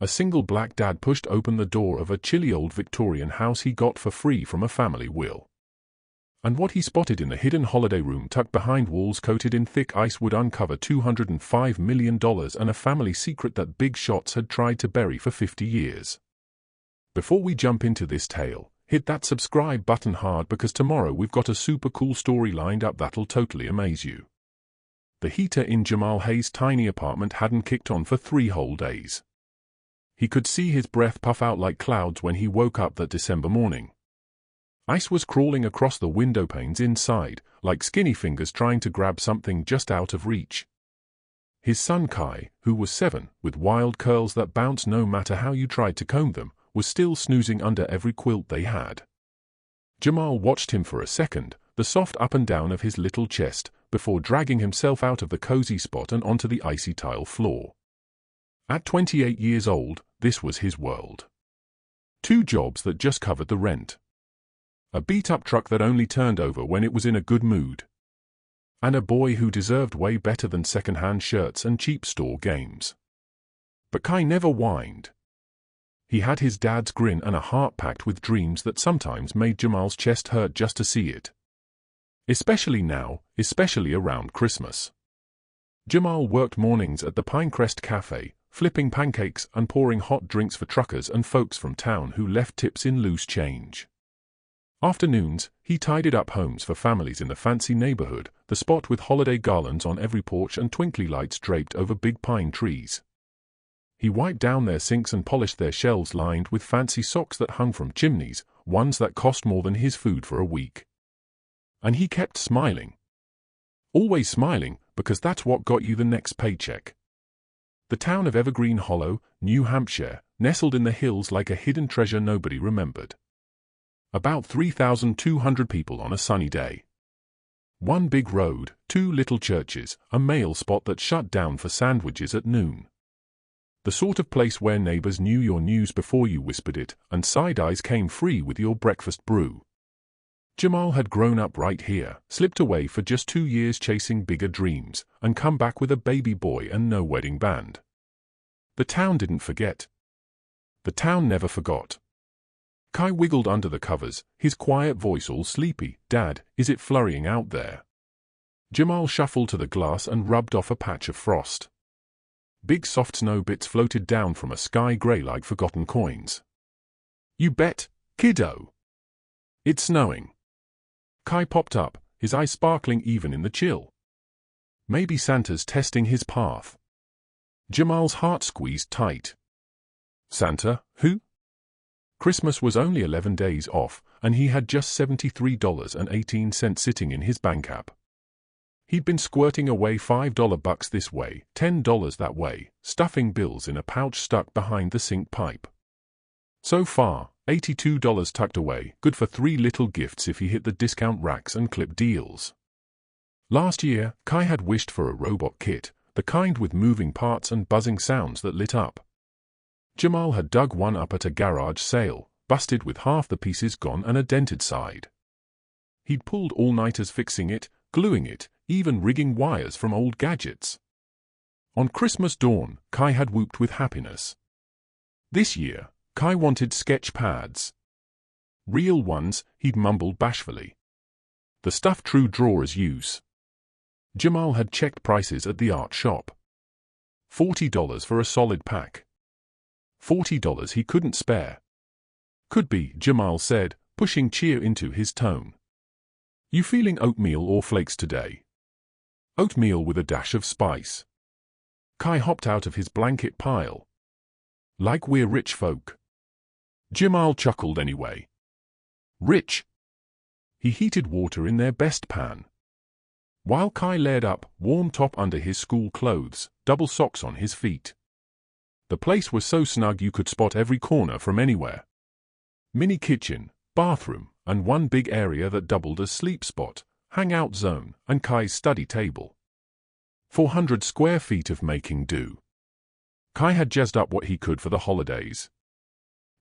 A single black dad pushed open the door of a chilly old Victorian house he got for free from a family will. And what he spotted in the hidden holiday room tucked behind walls coated in thick ice would uncover $205 million and a family secret that big shots had tried to bury for 50 years. Before we jump into this tale, hit that subscribe button hard because tomorrow we've got a super cool story lined up that'll totally amaze you. The heater in Jamal Hayes' tiny apartment hadn't kicked on for 3 whole days. He could see his breath puff out like clouds when he woke up that December morning. Ice was crawling across the window panes inside, like skinny fingers trying to grab something just out of reach. His son Kai, who was 7, with wild curls that bounced no matter how you tried to comb them, was still snoozing under every quilt they had. Jamal watched him for a second, the soft up and down of his little chest, before dragging himself out of the cozy spot and onto the icy tile floor. At 28 years old, this was his world. 2 jobs that just covered the rent. A beat-up truck that only turned over when it was in a good mood. And a boy who deserved way better than second-hand shirts and cheap store games. But Kai never whined. He had his dad's grin and a heart packed with dreams that sometimes made Jamal's chest hurt just to see it. Especially now, especially around Christmas. Jamal worked mornings at the Pinecrest Cafe, flipping pancakes and pouring hot drinks for truckers and folks from town who left tips in loose change. Afternoons, he tidied up homes for families in the fancy neighborhood, the spot with holiday garlands on every porch and twinkly lights draped over big pine trees. He wiped down their sinks and polished their shelves lined with fancy socks that hung from chimneys, ones that cost more than his food for a week. And he kept smiling. Always smiling, because that's what got you the next paycheck. The town of Evergreen Hollow, New Hampshire, nestled in the hills like a hidden treasure nobody remembered. About 3,200 people on a sunny day. 1 big road, 2 little churches, a mail spot that shut down for sandwiches at noon. The sort of place where neighbors knew your news before you whispered it, and side-eyes came free with your breakfast brew. Jamal had grown up right here, slipped away for just 2 years chasing bigger dreams, and come back with a baby boy and no wedding band. The town didn't forget. The town never forgot. Kai wiggled under the covers, his quiet voice all sleepy. "Dad, is it flurrying out there?" Jamal shuffled to the glass and rubbed off a patch of frost. Big soft snow bits floated down from a sky gray like forgotten coins. "You bet, kiddo. It's snowing." Kai popped up, his eyes sparkling even in the chill. Maybe Santa's testing his path. Jamal's heart squeezed tight. Santa, who? Christmas was only 11 days off, and he had just $73.18 sitting in his bank app. He'd been squirting away $5 bucks this way, $10 that way, stuffing bills in a pouch stuck behind the sink pipe. So far, $82 tucked away, good for 3 little gifts if he hit the discount racks and clip deals. Last year, Kai had wished for a robot kit, the kind with moving parts and buzzing sounds that lit up. Jamal had dug one up at a garage sale, busted with half the pieces gone and a dented side. He'd pulled all-nighters fixing it, gluing it, even rigging wires from old gadgets. On Christmas dawn, Kai had whooped with happiness. This year, Kai wanted sketch pads. Real ones, he'd mumbled bashfully. The stuff true drawers use. Jamal had checked prices at the art shop. $40 for a solid pack. $40 he couldn't spare. "Could be," Jamal said, pushing cheer into his tone. "You feeling oatmeal or flakes today?" "Oatmeal with a dash of spice." Kai hopped out of his blanket pile. "Like we're rich folk." Jamal chuckled anyway. "Rich?" He heated water in their best pan. While Kai layered up, warm top under his school clothes, double socks on his feet. The place was so snug you could spot every corner from anywhere. Mini kitchen, bathroom, and 1 big area that doubled as sleep spot, hangout zone, and Kai's study table. 400 square feet of making do. Kai had jazzed up what he could for the holidays.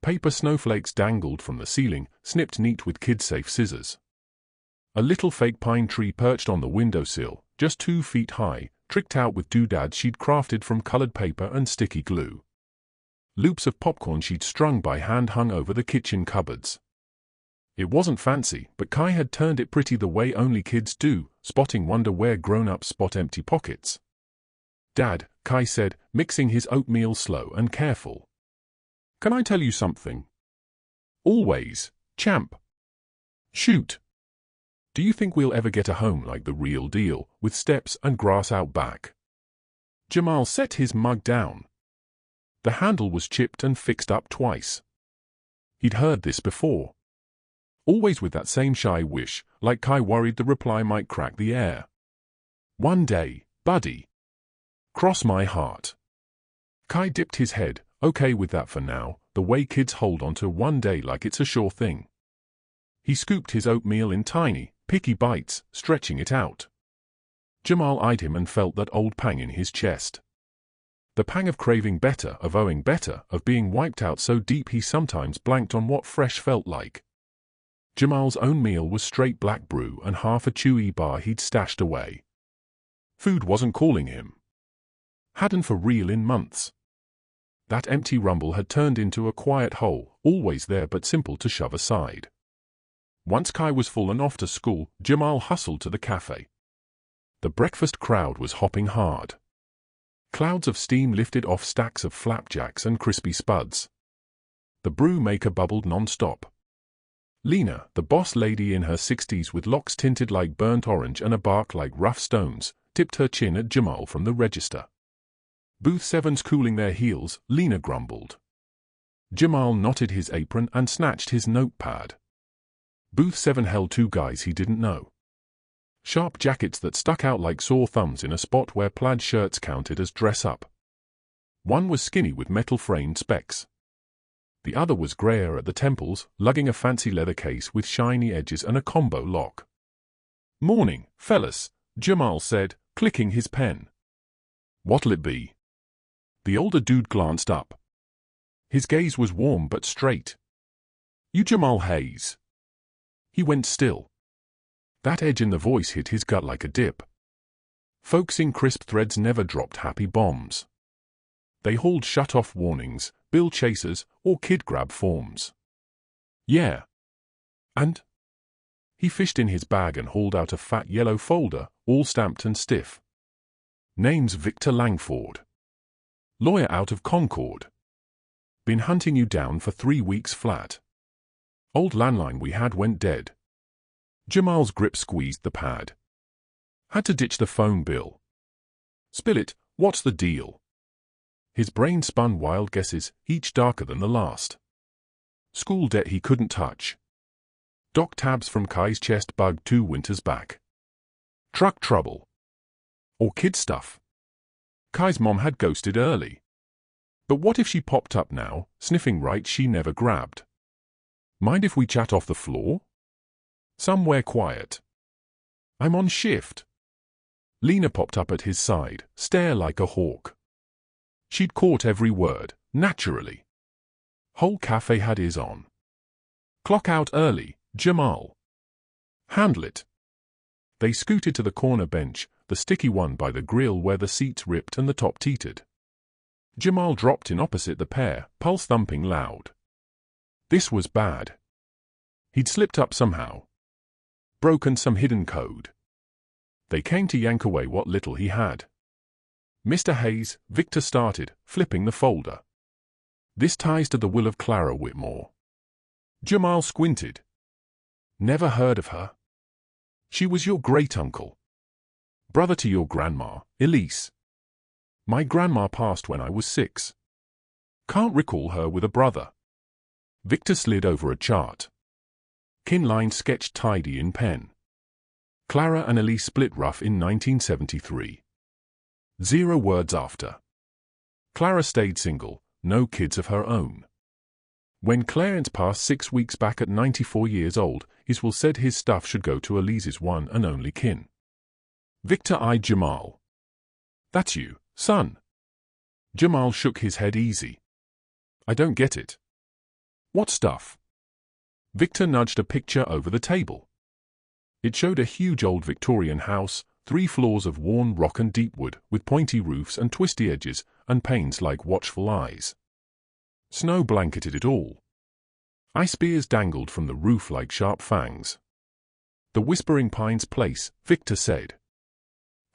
Paper snowflakes dangled from the ceiling, snipped neat with kid-safe scissors. A little fake pine tree perched on the windowsill, just 2 feet high, tricked out with doodads she'd crafted from colored paper and sticky glue. Loops of popcorn she'd strung by hand hung over the kitchen cupboards. It wasn't fancy, but Kai had turned it pretty the way only kids do, spotting wonder where grown-ups spot empty pockets. "Dad," Kai said, mixing his oatmeal slow and careful. "Can I tell you something?" "Always, champ." "Shoot." "Do you think we'll ever get a home like the real deal, with steps and grass out back?" Jamal set his mug down. The handle was chipped and fixed up twice. He'd heard this before. Always with that same shy wish, like Kai worried the reply might crack the air. "One day, buddy. Cross my heart." Kai dipped his head, okay with that for now, the way kids hold on to one day like it's a sure thing. He scooped his oatmeal in tiny, picky bites, stretching it out. Jamal eyed him and felt that old pang in his chest. The pang of craving better, of owing better, of being wiped out so deep he sometimes blanked on what fresh felt like. Jamal's own meal was straight black brew and half a chewy bar he'd stashed away. Food wasn't calling him. Hadn't for real in months. That empty rumble had turned into a quiet hole, always there but simple to shove aside. Once Kai was full and off to school, Jamal hustled to the cafe. The breakfast crowd was hopping hard. Clouds of steam lifted off stacks of flapjacks and crispy spuds. The brew maker bubbled non-stop. Lena, the boss lady in her 60s with locks tinted like burnt orange and a bark like rough stones, tipped her chin at Jamal from the register. "Booth 7's cooling their heels," Lena grumbled. Jamal knotted his apron and snatched his notepad. Booth 7 held two guys he didn't know. Sharp jackets that stuck out like sore thumbs in a spot where plaid shirts counted as dress-up. One was skinny with metal-framed specs. The other was grayer at the temples, lugging a fancy leather case with shiny edges and a combo lock. "Morning, fellas," Jamal said, clicking his pen. "What'll it be?" The older dude glanced up. His gaze was warm but straight. "You Jamal Hayes." He went still. That edge in the voice hit his gut like a dip. Folks in crisp threads never dropped happy bombs. They hauled shut-off warnings, bill chasers, or kid-grab forms. "Yeah. And?" He fished in his bag and hauled out a fat yellow folder, all stamped and stiff. "Name's Victor Langford. Lawyer out of Concord. Been hunting you down for 3 weeks flat. Old landline we had went dead." Jamal's grip squeezed the pad. "Had to ditch the phone bill." "Spill it, what's the deal?" His brain spun wild guesses, each darker than the last. School debt he couldn't touch. Doc tabs from Kai's chest bugged 2 winters back. Truck trouble. Or kid stuff. Kai's mom had ghosted early. But what if she popped up now, sniffing right she never grabbed? "Mind if we chat off the floor? Somewhere quiet." "I'm on shift." Lena popped up at his side, stare like a hawk. She'd caught every word, naturally. Whole cafe had his on. "Clock out early, Jamal." "Handle it." They scooted to the corner bench, the sticky one by the grill where the seats ripped and the top teetered. Jamal dropped in opposite the pair, pulse thumping loud. This was bad. He'd slipped up somehow. Broken some hidden code. They came to yank away what little he had. "Mr. Hayes," Victor started, flipping the folder. "This ties to the will of Clara Whitmore." Jamal squinted. "Never heard of her." "She was your great-uncle. Brother to your grandma, Elise. My grandma passed when I was 6. Can't recall her with a brother." Victor slid over a chart. Kin line sketched tidy in pen. Clara and Elise split rough in 1973. 0 words after. Clara stayed single, no kids of her own. When Clarence passed 6 weeks back at 94 years old, his will said his stuff should go to Elise's one and only kin. Victor eyed Jamal. "That's you, son." Jamal shook his head easy. "I don't get it." "What stuff?" Victor nudged a picture over the table. It showed a huge old Victorian house, 3 floors of worn rock and deep wood, with pointy roofs and twisty edges, and panes like watchful eyes. Snow blanketed it all. Ice spears dangled from the roof like sharp fangs. The Whispering Pines place, Victor said.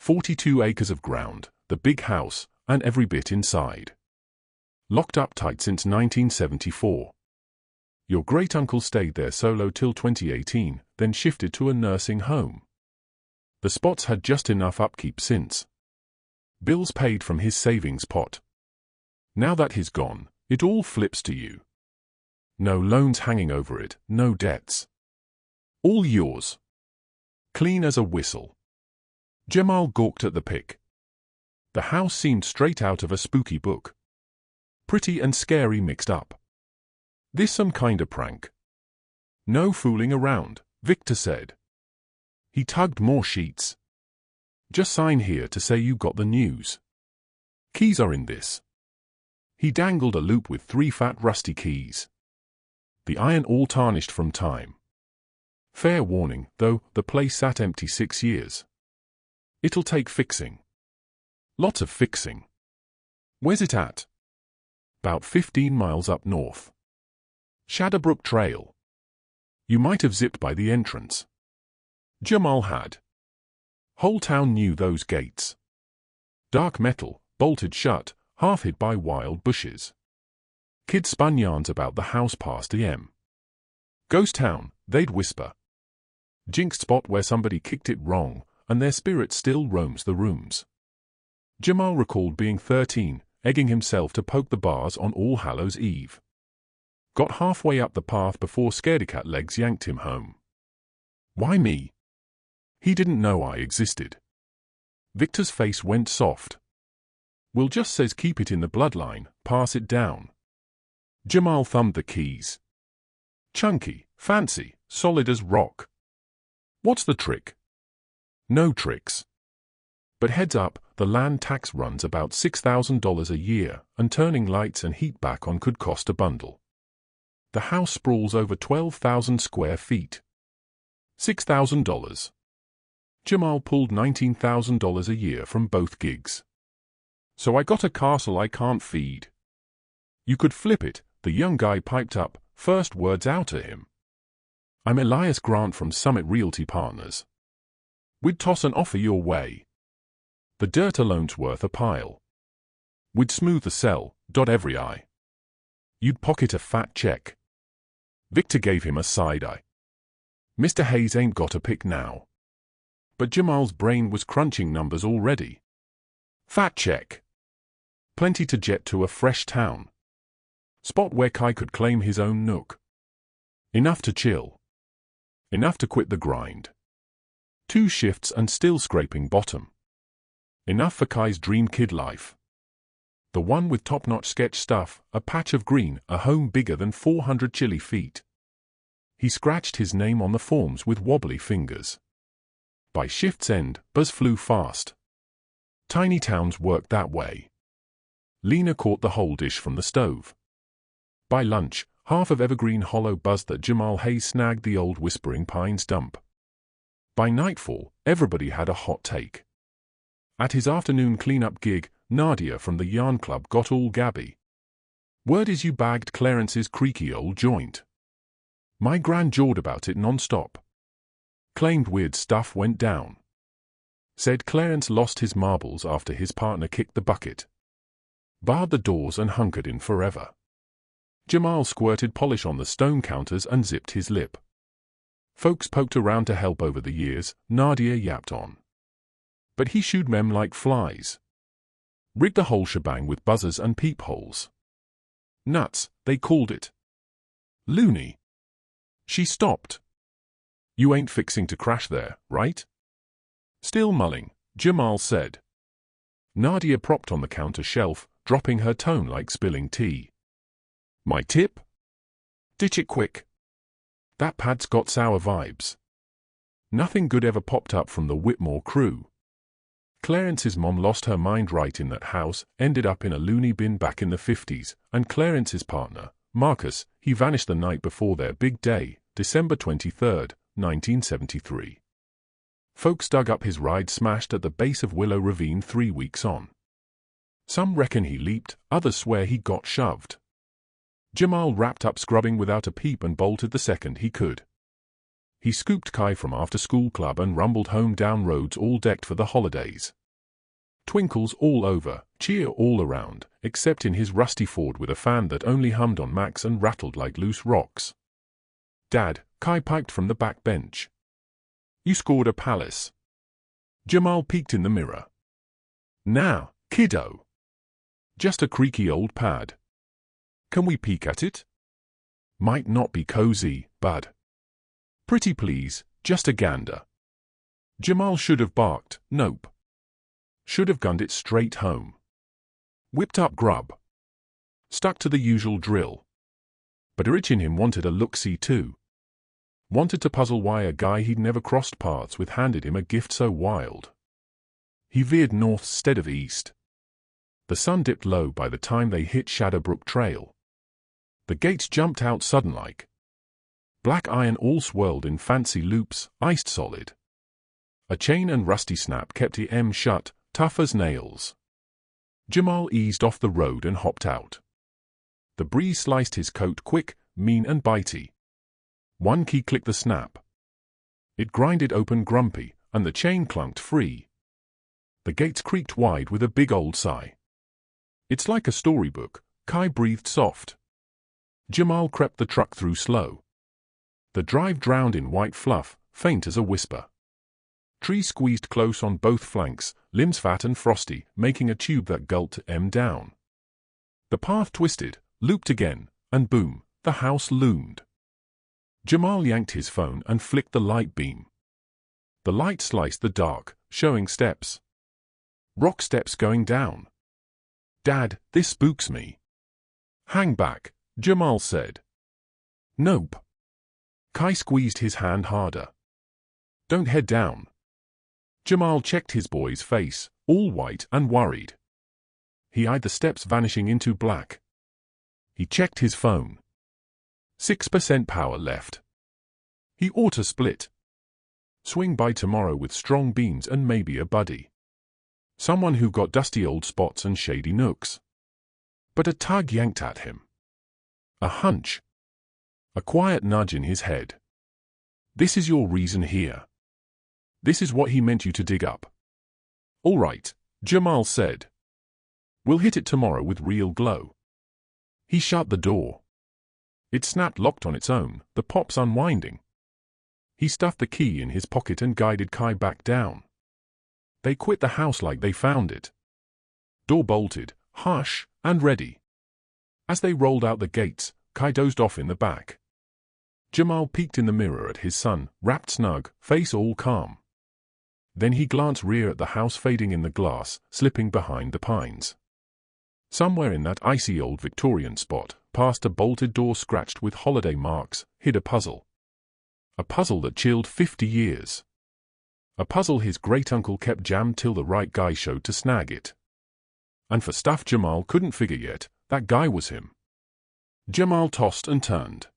42 acres of ground, the big house, and every bit inside. Locked up tight since 1974. Your great-uncle stayed there solo till 2018, then shifted to a nursing home. The spot's had just enough upkeep since. Bills paid from his savings pot. Now that he's gone, it all flips to you. No loans hanging over it, no debts. All yours. Clean as a whistle. Jamal gawked at the pic. The house seemed straight out of a spooky book. Pretty and scary mixed up. This some kind of prank. No fooling around, Victor said. He tugged more sheets. Just sign here to say you got the news. Keys are in this. He dangled a loop with 3 fat rusty keys. The iron all tarnished from time. Fair warning, though, the place sat empty 6 years. It'll take fixing. Lots of fixing. Where's it at? About 15 miles up north. Shadowbrook Trail. You might have zipped by the entrance. Jamal had. Whole town knew those gates. Dark metal, bolted shut, half hid by wild bushes. Kids spun yarns about the house past AM. Ghost town, they'd whisper. Jinxed spot where somebody kicked it wrong, and their spirit still roams the rooms. Jamal recalled being 13, egging himself to poke the bars on All Hallows Eve. Got halfway up the path before scaredy-cat legs yanked him home. Why me? He didn't know I existed. Victor's face went soft. Will just says keep it in the bloodline, pass it down. Jamal thumbed the keys. Chunky, fancy, solid as rock. What's the trick? No tricks. But heads up, the land tax runs about $6,000 a year, and turning lights and heat back on could cost a bundle. The house sprawls over 12,000 square feet. $6,000. Jamal pulled $19,000 a year from both gigs. So I got a castle I can't feed. You could flip it, the young guy piped up, first words out to him. I'm Elias Grant from Summit Realty Partners. We'd toss an offer your way. The dirt alone's worth a pile. We'd smooth the sell, dot every I. You'd pocket a fat check. Victor gave him a side eye. Mr. Hayes ain't got a pick now. But Jamal's brain was crunching numbers already. Fat check. Plenty to jet to a fresh town. Spot where Kai could claim his own nook. Enough to chill. Enough to quit the grind. 2 shifts and still scraping bottom. Enough for Kai's dream kid life. The one with top-notch sketch stuff, a patch of green, a home bigger than 400 chilly feet. He scratched his name on the forms with wobbly fingers. By shift's end, Buzz flew fast. Tiny towns worked that way. Lena caught the whole dish from the stove. By lunch, half of Evergreen Hollow buzzed that Jamal Hayes snagged the old Whispering Pines dump. By nightfall, everybody had a hot take. At his afternoon cleanup gig, Nadia from the Yarn Club got all gabby. Word is you bagged Clarence's creaky old joint. My gran jawed about it non-stop. Claimed weird stuff went down. Said Clarence lost his marbles after his partner kicked the bucket. Barred the doors and hunkered in forever. Jamal squirted polish on the stone counters and zipped his lip. Folks poked around to help over the years, Nadia yapped on. But he shooed them like flies. Rigged the whole shebang with buzzers and peepholes. Nuts, they called it. Loony. She stopped. You ain't fixing to crash there, right? Still mulling, Jamal said. Nadia propped on the counter shelf, dropping her tone like spilling tea. My tip? Ditch it quick. That pad's got sour vibes. Nothing good ever popped up from the Whitmore crew. Clarence's mom lost her mind right in that house, ended up in a loony bin back in the 50s, and Clarence's partner, Marcus, he vanished the night before their big day, December 23, 1973. Folks dug up his ride smashed at the base of Willow Ravine 3 weeks on. Some reckon he leaped, others swear he got shoved. Jamal wrapped up scrubbing without a peep and bolted the second he could. He scooped Kai from after-school club and rumbled home down roads all decked for the holidays. Twinkles all over, cheer all around, except in his rusty Ford with a fan that only hummed on max and rattled like loose rocks. "Dad," Kai piped from the back bench. "You scored a palace." Jamal peeked in the mirror. "Now, kiddo. Just a creaky old pad. Can we peek at it? Might not be cozy, bud. Pretty please, just a gander." Jamal should have barked, "Nope." Should have gunned it straight home. Whipped up grub. Stuck to the usual drill. But a itch in him wanted a look-see too. Wanted to puzzle why a guy he'd never crossed paths with handed him a gift so wild. He veered north instead of east. The sun dipped low by the time they hit Shadowbrook Trail. The gates jumped out sudden-like. Black iron all swirled in fancy loops, iced solid. A chain and rusty snap kept him shut, tough as nails. Jamal eased off the road and hopped out. The breeze sliced his coat quick, mean and bitey. One key clicked the snap. It grinded open grumpy, and the chain clunked free. The gates creaked wide with a big old sigh. "It's like a storybook," Kai breathed soft. Jamal crept the truck through slow. The drive drowned in white fluff, faint as a whisper. Trees squeezed close on both flanks, limbs fat and frosty, making a tube that gulped down. The path twisted, looped again, and boom, the house loomed. Jamal yanked his phone and flicked the light beam. The light sliced the dark, showing steps. Rock steps going down. "Dad, this spooks me." "Hang back," Jamal said. "Nope." Kai squeezed his hand harder. "Don't head down." Jamal checked his boy's face, all white and worried. He eyed the steps vanishing into black. He checked his phone. 6% power left. He ought to split. Swing by tomorrow with strong beams and maybe a buddy. Someone who got dusty old spots and shady nooks. But a tug yanked at him. A hunch. A quiet nudge in his head. "This is your reason here. This is what he meant you to dig up." "All right," Jamal said. "We'll hit it tomorrow with real glow." He shut the door. It snapped locked on its own, the pops unwinding. He stuffed the key in his pocket and guided Kai back down. They quit the house like they found it. Door bolted, hush, and ready. As they rolled out the gates, Kai dozed off in the back. Jamal peeked in the mirror at his son, wrapped snug, face all calm. Then he glanced rear at the house fading in the glass, slipping behind the pines. Somewhere in that icy old Victorian spot, past a bolted door scratched with holiday marks, hid a puzzle. A puzzle that chilled 50 years. A puzzle his great-uncle kept jammed till the right guy showed to snag it. And for stuff Jamal couldn't figure yet, that guy was him. Jamal tossed and turned.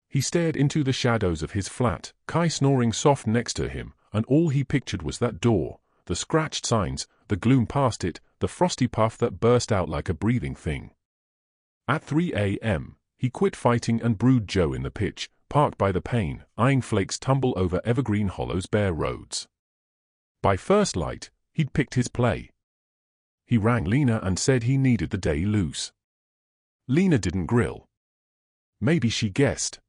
He stared into the shadows of his flat, Kai snoring soft next to him, and all he pictured was that door, the scratched signs, the gloom past it, the frosty puff that burst out like a breathing thing. At 3 a.m., he quit fighting and brewed Joe in the pitch, parked by the pane, eyeing flakes tumble over Evergreen Hollow's bare roads. By first light, he'd picked his play. He rang Lena and said he needed the day loose. Lena didn't grill. Maybe she guessed.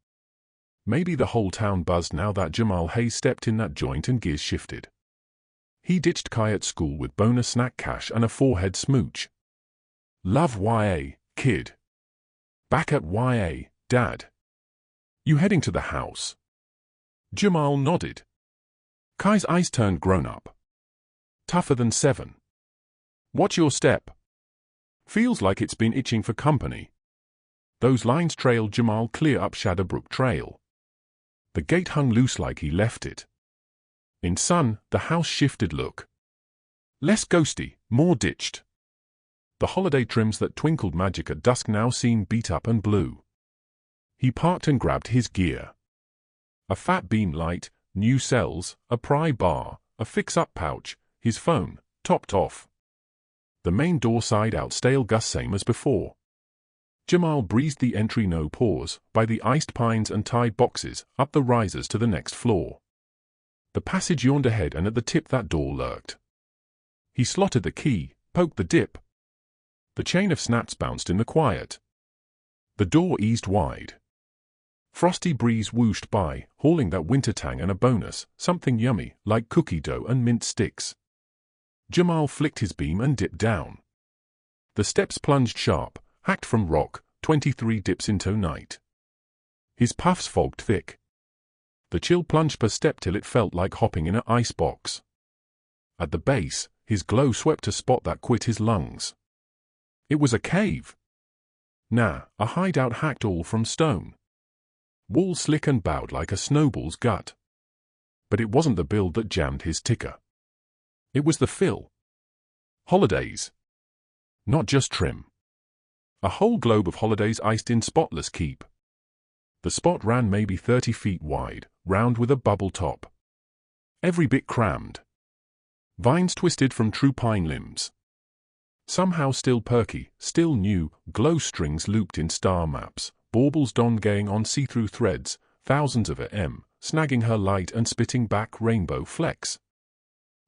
Maybe the whole town buzzed now that Jamal Hayes stepped in that joint and gears shifted. He ditched Kai at school with bonus snack cash and a forehead smooch. "Love YA, kid." "Back at YA, Dad." "You heading to the house?" Jamal nodded. Kai's eyes turned grown-up. "Tougher than 7. Watch your step." "Feels like it's been itching for company." Those lines trailed Jamal clear up Shadowbrook Trail. The gate hung loose like he left it. In sun, the house shifted look. Less ghosty, more ditched. The holiday trims that twinkled magic at dusk now seemed beat up and blue. He parked and grabbed his gear. A fat beam light, new cells, a pry bar, a fix-up pouch, his phone, topped off. The main door sighed out stale gus same as before. Jamal breezed the entry no pause, by the iced pines and tied boxes, up the risers to the next floor. The passage yawned ahead, and at the tip that door lurked. He slotted the key, poked the dip. The chain of snaps bounced in the quiet. The door eased wide. Frosty breeze whooshed by, hauling that winter tang and a bonus, something yummy, like cookie dough and mint sticks. Jamal flicked his beam and dipped down. The steps plunged sharp, hacked from rock, 23 dips into night. His puffs fogged thick. The chill plunged per step till it felt like hopping in an ice box. At the base, his glow swept a spot that quit his lungs. It was a cave. Nah, a hideout hacked all from stone. Wall slick and bowed like a snowball's gut. But it wasn't the build that jammed his ticker. It was the fill. Holidays. Not just trim. A whole globe of holidays iced in spotless keep. The spot ran maybe 30 feet wide, round with a bubble top. Every bit crammed. Vines twisted from true pine limbs. Somehow still perky, still new, glow strings looped in star maps, baubles dongaying on see-through threads, thousands of them, snagging her light and spitting back rainbow flecks.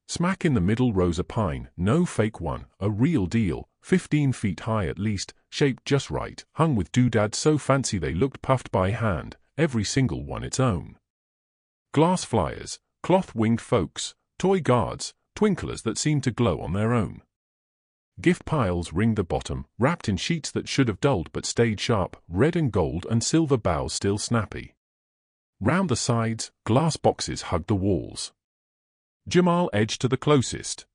Smack in the middle rose a pine, no fake one, a real deal, 15 feet high at least, shaped just right, hung with doodads so fancy they looked puffed by hand, every single one its own. Glass flyers, cloth-winged folks, toy guards, twinklers that seemed to glow on their own. Gift piles ringed the bottom, wrapped in sheets that should have dulled but stayed sharp, red and gold and silver boughs still snappy. Round the sides, glass boxes hugged the walls. Jamal edged to the closest.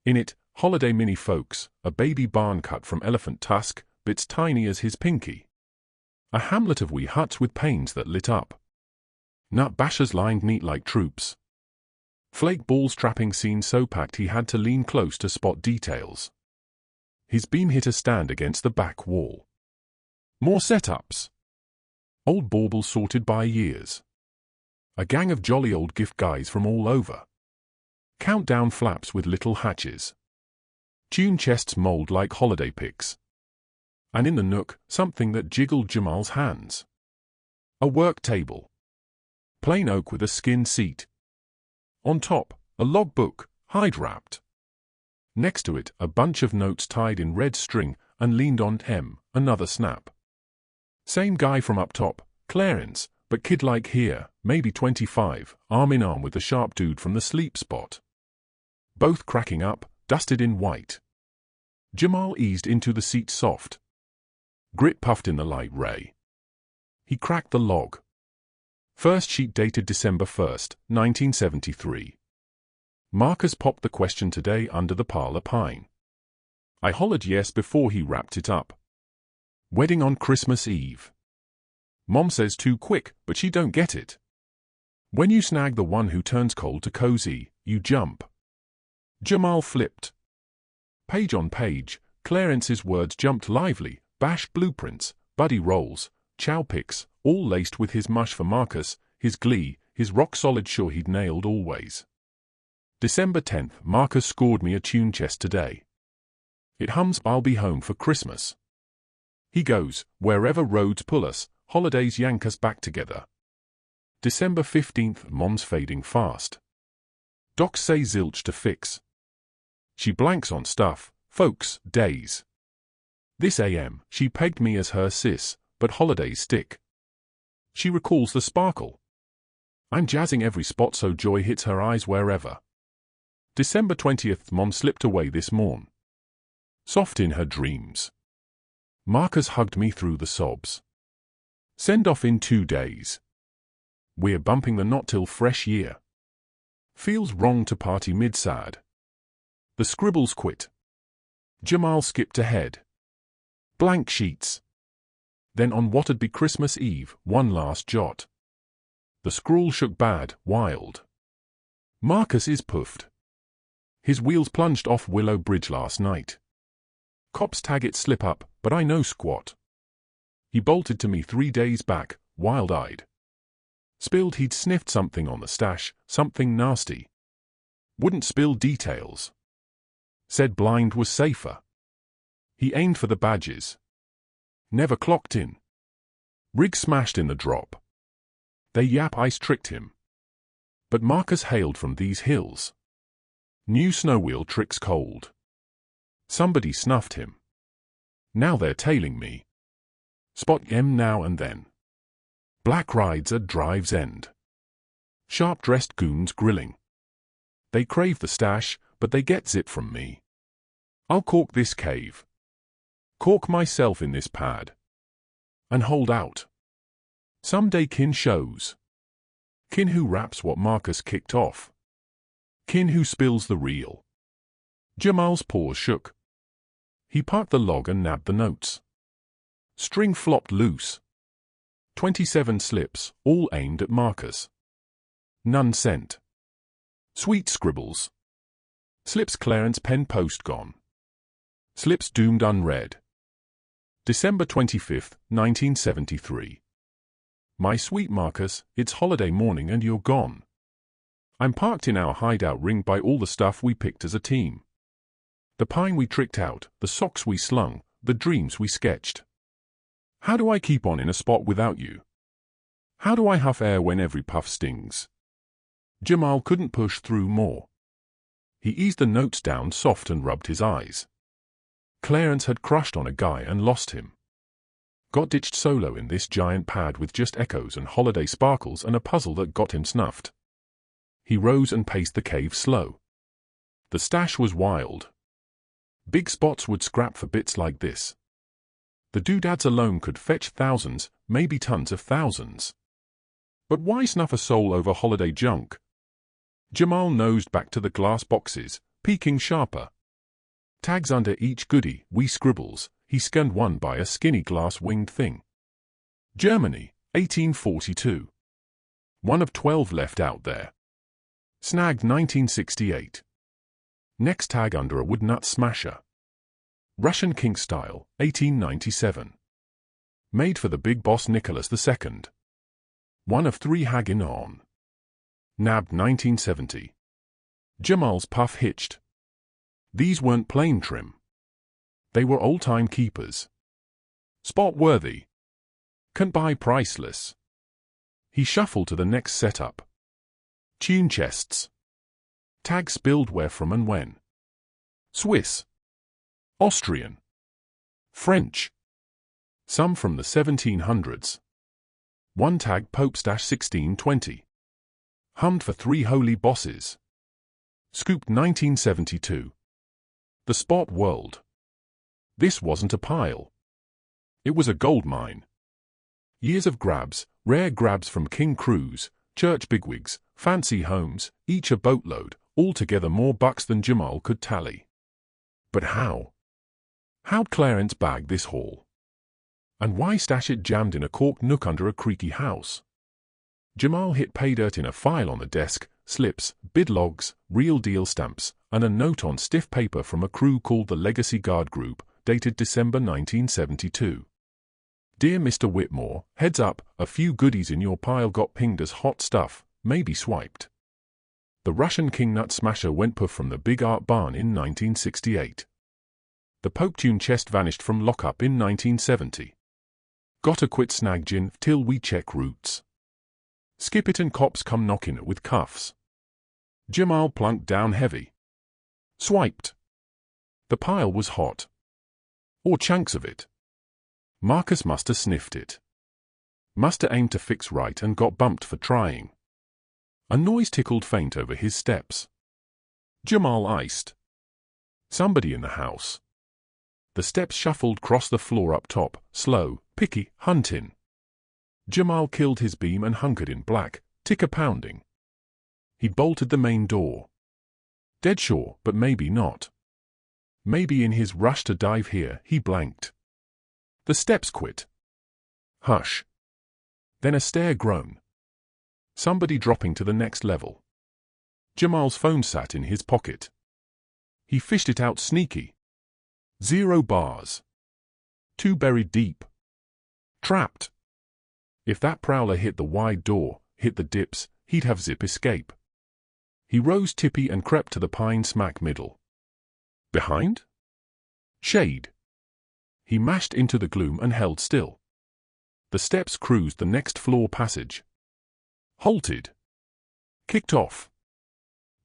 In it, holiday mini folks, a baby barn cut from elephant tusk, bits tiny as his pinky. A hamlet of wee huts with panes that lit up. Nut bashers lined neat like troops. Flake balls trapping scenes so packed he had to lean close to spot details. His beam hit a stand against the back wall. More setups. Old baubles sorted by years. A gang of jolly old gift guys from all over. Countdown flaps with little hatches. Tune chests mold like holiday picks. And in the nook, something that jiggled Jamal's hands. A work table. Plain oak with a skin seat. On top, a logbook, hide-wrapped. Next to it, a bunch of notes tied in red string, and leaned on another snap. Same guy from up top, Clarence, but kid-like here, maybe 25, arm in arm with the sharp dude from the sleep spot. Both cracking up, dusted in white. Jamal eased into the seat soft. Grit puffed in the light ray. He cracked the log. First sheet dated December 1st, 1973. Marcus popped the question today under the parlor pine. I hollered yes before he wrapped it up. Wedding on Christmas Eve. Mom says too quick, but she don't get it. When you snag the one who turns cold to cozy, you jump. Jamal flipped. Page on page, Clarence's words jumped lively, bash blueprints, buddy rolls, chow picks, all laced with his mush for Marcus, his glee, his rock-solid sure he'd nailed always. December 10th, Marcus scored me a tune chest today. It hums I'll Be Home for Christmas. He goes, wherever roads pull us, holidays yank us back together. December 15th, Mom's fading fast. Docs say zilch to fix. She blanks on stuff, folks, days. This AM, she pegged me as her sis, but holidays stick. She recalls the sparkle. I'm jazzing every spot so joy hits her eyes wherever. December 20th, Mom slipped away this morn. Soft in her dreams. Marcus hugged me through the sobs. Send off in 2 days. We're bumping the not till fresh year. Feels wrong to party mid-sad. The scribbles quit. Jamal skipped ahead. Blank sheets. Then on what'd be Christmas Eve, one last jot. The scrawl shook bad, wild. Marcus is puffed. His wheels plunged off Willow Bridge last night. Cops tag it slip up, but I know squat. He bolted to me 3 days back, wild-eyed. Spilled he'd sniffed something on the stash, something nasty. Wouldn't spill details. Said blind was safer. He aimed for the badges. Never clocked in. Rig smashed in the drop. They yap ice tricked him. But Marcus hailed from these hills. New snowwheel tricks cold. Somebody snuffed him. Now they're tailing me. Spot him now and then. Black rides at drive's end. Sharp-dressed goons grilling. They crave the stash, but they get zip from me. I'll cork this cave. Cork myself in this pad. And hold out. Someday kin shows. Kin who raps what Marcus kicked off. Kin who spills the reel. Jamal's paws shook. He parked the log and nabbed the notes. String flopped loose. 27 slips, all aimed at Marcus. None sent. Sweet scribbles. Slips Clarence pen post gone. Slips doomed unread. December 25, 1973. My sweet Marcus, it's holiday morning and you're gone. I'm parked in our hideout ringed by all the stuff we picked as a team. The pine we tricked out, the socks we slung, the dreams we sketched. How do I keep on in a spot without you? How do I huff air when every puff stings? Jamal couldn't push through more. He eased the notes down soft and rubbed his eyes. Clarence had crushed on a guy and lost him. Got ditched solo in this giant pad with just echoes and holiday sparkles and a puzzle that got him snuffed. He rose and paced the cave slow. The stash was wild. Big spots would scrap for bits like this. The doodads alone could fetch thousands, maybe tons of thousands. But why snuff a soul over holiday junk? Jamal nosed back to the glass boxes, peeking sharper. Tags under each goodie, wee scribbles, he scanned one by a skinny glass-winged thing. Germany, 1842. One of 12 left out there. Snagged 1968. Next tag under a wood nut smasher. Russian king style, 1897. Made for the big boss Nicholas II. One of 3 hanging on. Nabbed 1970. Jamal's puff hitched. These weren't plain trim. They were old-time keepers. Spot-worthy. Can't buy priceless. He shuffled to the next setup. Tune chests. Tag spilled where from and when. Swiss. Austrian. French. Some from the 1700s. One tag Pope-1620. Hummed for 3 holy bosses. Scooped 1972. The spot world. This wasn't a pile. It was a gold mine. Years of grabs, rare grabs from king crews, church bigwigs, fancy homes, each a boatload, altogether more bucks than Jamal could tally. But how? How'd Clarence bag this haul? And why stash it jammed in a cork nook under a creaky house? Jamal hit pay dirt in a file on the desk, slips, bid logs, real deal stamps, and a note on stiff paper from a crew called the Legacy Guard Group, dated December 1972. Dear Mr. Whitmore, heads up, a few goodies in your pile got pinged as hot stuff, maybe swiped. The Russian King Nut Smasher went poof from the Big Art Barn in 1968. The Pope Tune chest vanished from lockup in 1970. Gotta quit snag gin till we check roots. Skip it and cops come knocking it with cuffs. Jamal plunked down heavy. Swiped. The pile was hot. Or chunks of it. Marcus musta sniffed it. Musta aimed to fix right and got bumped for trying. A noise tickled faint over his steps. Jamal iced. Somebody in the house. The steps shuffled cross the floor up top, slow, picky, huntin'. Jamal killed his beam and hunkered in black, ticker pounding. He bolted the main door. Dead sure, but maybe not. Maybe in his rush to dive here, he blanked. The steps quit. Hush. Then a stair groan. Somebody dropping to the next level. Jamal's phone sat in his pocket. He fished it out sneaky. 0 bars. 2 buried deep. Trapped. If that prowler hit the wide door, hit the dips, he'd have zip escape. He rose tippy and crept to the pine smack middle. Behind? Shade. He mashed into the gloom and held still. The steps cruised the next floor passage. Halted. Kicked off.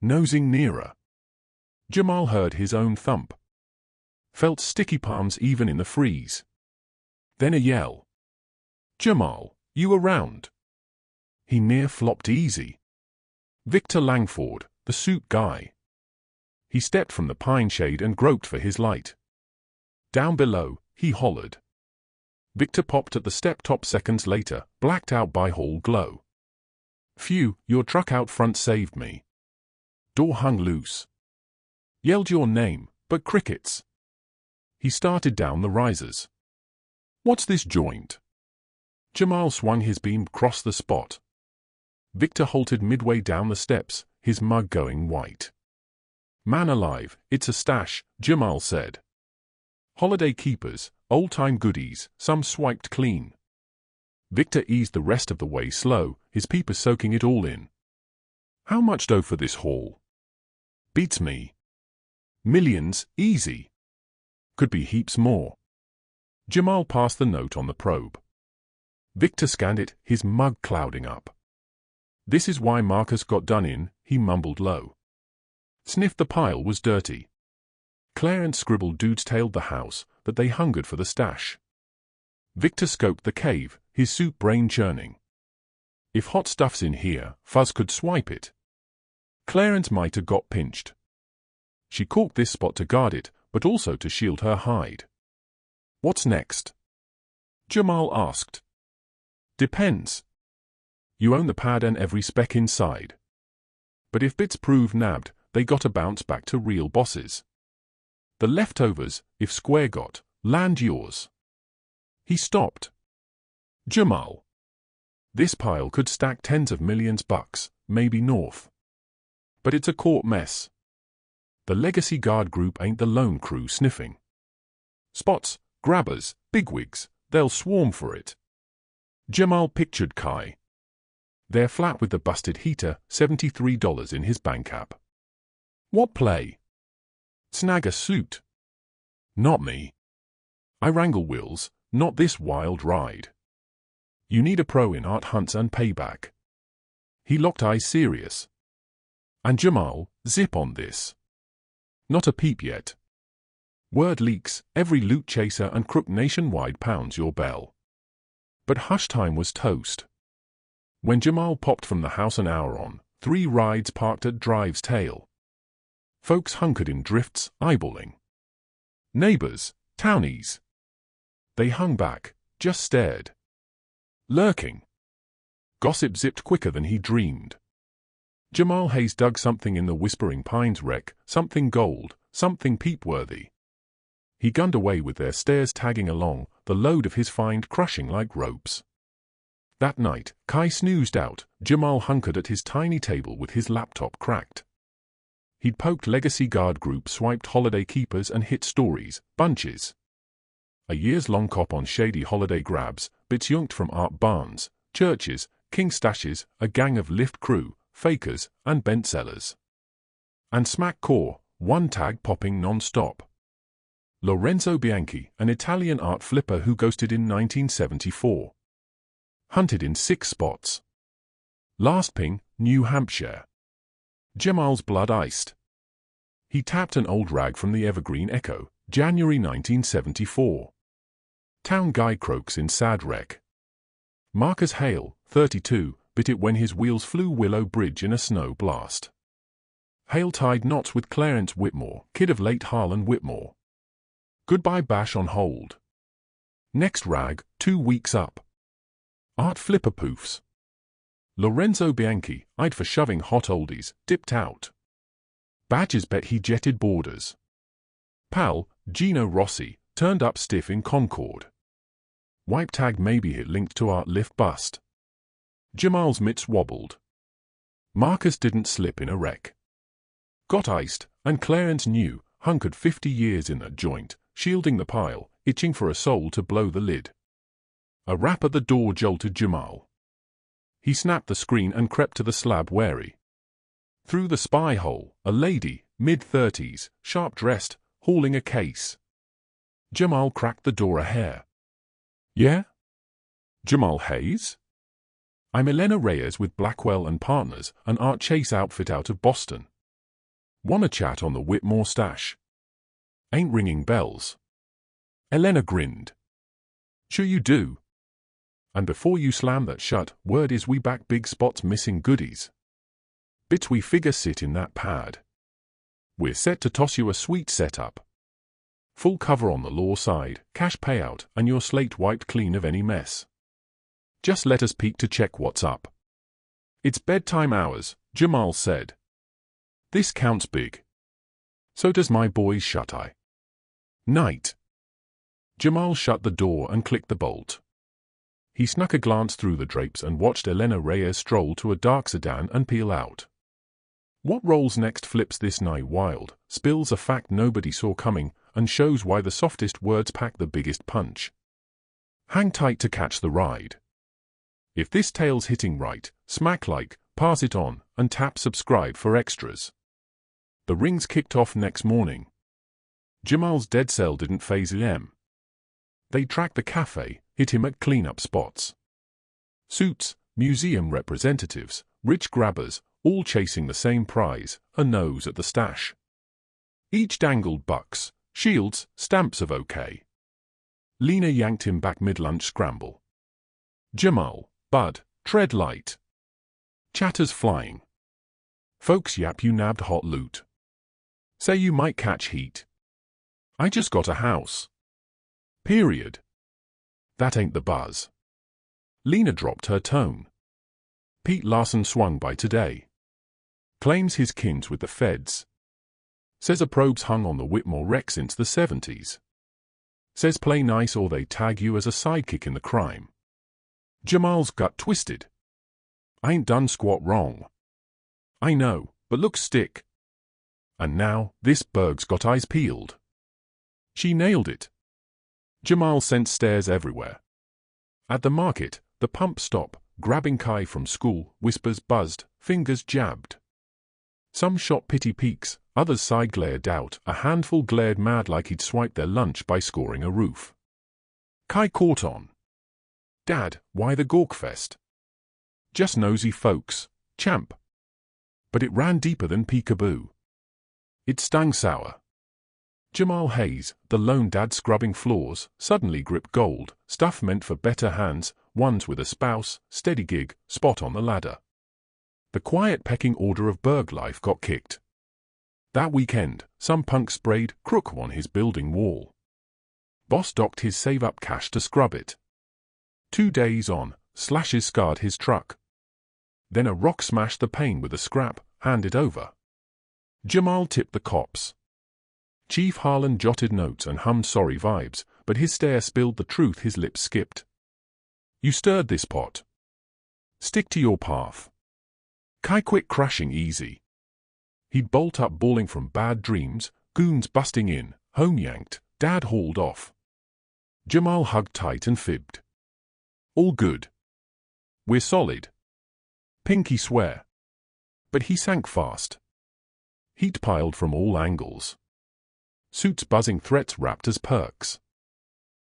Nosing nearer. Jamal heard his own thump. Felt sticky palms even in the freeze. Then a yell. "Jamal, you around?" He near flopped easy. Victor Langford, the suit guy. He stepped from the pine shade and groped for his light. "Down below," he hollered. Victor popped at the step top seconds later, blacked out by hall glow. "Phew, your truck out front saved me." Door hung loose. Yelled your name, but crickets. He started down the risers. "What's this joint?" Jamal swung his beam across the spot. Victor halted midway down the steps, his mug going white. "Man alive, it's a stash," Jamal said. "Holiday keepers, old-time goodies, some swiped clean." Victor eased the rest of the way slow, his peeper soaking it all in. "How much dough for this haul?" "Beats me." "Millions, easy." "Could be heaps more." Jamal passed the note on the probe. Victor scanned it, his mug clouding up. "This is why Marcus got done in," he mumbled low. Sniffed the pile was dirty. Clarence scribbled dudes tailed the house, that they hungered for the stash. Victor scoped the cave, his soup brain churning. If hot stuff's in here, Fuzz could swipe it. Clarence might have got pinched. She corked this spot to guard it, but also to shield her hide. "What's next?" Jamal asked. "Depends. You own the pad and every speck inside. But if bits prove nabbed, they gotta bounce back to real bosses. The leftovers, if square got, land yours." He stopped. "Jamal. This pile could stack tens of millions bucks, maybe north. But it's a court mess. The Legacy Guard group ain't the lone crew sniffing. Spots, grabbers, bigwigs, they'll swarm for it." Jamal pictured Kai. There flat with the busted heater, $73 in his bank app. "What play?" "Snag a suit." "Not me. I wrangle wills, not this wild ride. You need a pro in art hunts and payback." He locked eyes serious. "And Jamal, zip on this." "Not a peep yet. Word leaks, every loot chaser and crook nationwide pounds your bell." But hush time was toast. When Jamal popped from the house an hour on, 3 rides parked at Drive's tail. Folks hunkered in drifts, eyeballing. Neighbors, townies. They hung back, just stared. Lurking. Gossip zipped quicker than he dreamed. Jamal Hayes dug something in the Whispering Pines wreck, something gold, something peep-worthy. He gunned away with their stares tagging along, the load of his find crushing like ropes. That night, Kai snoozed out, Jamal hunkered at his tiny table with his laptop cracked. He'd poked Legacy Guard group, swiped holiday keepers and hit stories, bunches. A years-long cop on shady holiday grabs, bits yoinked from art barns, churches, king stashes, a gang of lift crew, fakers, and bent sellers. And smack core, one tag popping non-stop. Lorenzo Bianchi, an Italian art flipper who ghosted in 1974. Hunted in 6 spots. Last ping, New Hampshire. Jamal's blood iced. He tapped an old rag from the Evergreen Echo, January 1974. Town guy croaks in sad wreck. Marcus Hale, 32, bit it when his wheels flew Willow Bridge in a snow blast. Hale tied knots with Clarence Whitmore, kid of late Harlan Whitmore. Goodbye bash on hold. Next rag, 2 weeks up. Art flipper poofs. Lorenzo Bianchi, eyed for shoving hot oldies, dipped out. Badgers bet he jetted borders. Pal, Gino Rossi, turned up stiff in Concord. Wipe tag maybe hit linked to art lift bust. Jamal's mitts wobbled. Marcus didn't slip in a wreck. Got iced, and Clarence knew, hunkered 50 years in that joint, shielding the pile, itching for a soul to blow the lid. A rap at the door jolted Jamal. He snapped the screen and crept to the slab wary. Through the spy hole, a lady, mid-30s, sharp-dressed, hauling a case. Jamal cracked the door a hair. Yeah? Jamal Hayes? I'm Elena Reyes with Blackwell and Partners, an art chase outfit out of Boston. Wanna chat on the Whitmore stash? Ain't ringing bells. Elena grinned. Sure you do. And before you slam that shut, word is we back big spots missing goodies. Bits we figure sit in that pad. We're set to toss you a sweet setup. Full cover on the law side, cash payout, and your slate wiped clean of any mess. Just let us peek to check what's up. It's bedtime hours, Jamal said. This counts big. So does my boy's shut-eye. Night. Jamal shut the door and clicked the bolt. He snuck a glance through the drapes and watched Elena Reyes stroll to a dark sedan and peel out. What rolls next flips this night wild, spills a fact nobody saw coming, and shows why the softest words pack the biggest punch. Hang tight to catch the ride. If this tale's hitting right, smack like, pass it on, and tap subscribe for extras. The rings kicked off next morning. Jamal's dead cell didn't faze him. They tracked the cafe, hit him at clean-up spots. Suits, museum representatives, rich grabbers, all chasing the same prize, a nose at the stash. Each dangled bucks, shields, stamps of okay. Lena yanked him back mid-lunch scramble. Jamal, Bud, tread light. Chatters flying. Folks yap you nabbed hot loot. Say you might catch heat. I just got a house. Period. That ain't the buzz. Lena dropped her tone. Pete Larson swung by today. Claims his kin's with the feds. Says a probe's hung on the Whitmore wreck since the 70s. Says play nice or they tag you as a sidekick in the crime. Jamal's gut twisted. I ain't done squat wrong. I know, but look stick. And now, this Berg's got eyes peeled. She nailed it. Jamal sent stares everywhere. At the market, the pump stop, grabbing Kai from school, whispers buzzed, fingers jabbed. Some shot pity peeks, others side-glared out, a handful glared mad like he'd swiped their lunch by scoring a roof. Kai caught on. Dad, why the gawkfest? Just nosy folks, champ. But it ran deeper than peekaboo. It stung sour. Jamal Hayes, the lone dad scrubbing floors, suddenly gripped gold, stuff meant for better hands, ones with a spouse, steady gig, spot on the ladder. The quiet pecking order of Berg life got kicked. That weekend, some punk sprayed crook on his building wall. Boss docked his save-up cash to scrub it. 2 days on, slashes scarred his truck. Then a rock smashed the pane with a scrap, handed over. Jamal tipped the cops. Chief Harlan jotted notes and hummed sorry vibes, but his stare spilled the truth his lips skipped. You stirred this pot. Stick to your path. Kai quit crashing easy. He'd bolt up bawling from bad dreams, goons busting in, home yanked, dad hauled off. Jamal hugged tight and fibbed. All good. We're solid. Pinky swear. But he sank fast. Heat piled from all angles. Suits buzzing threats wrapped as perks.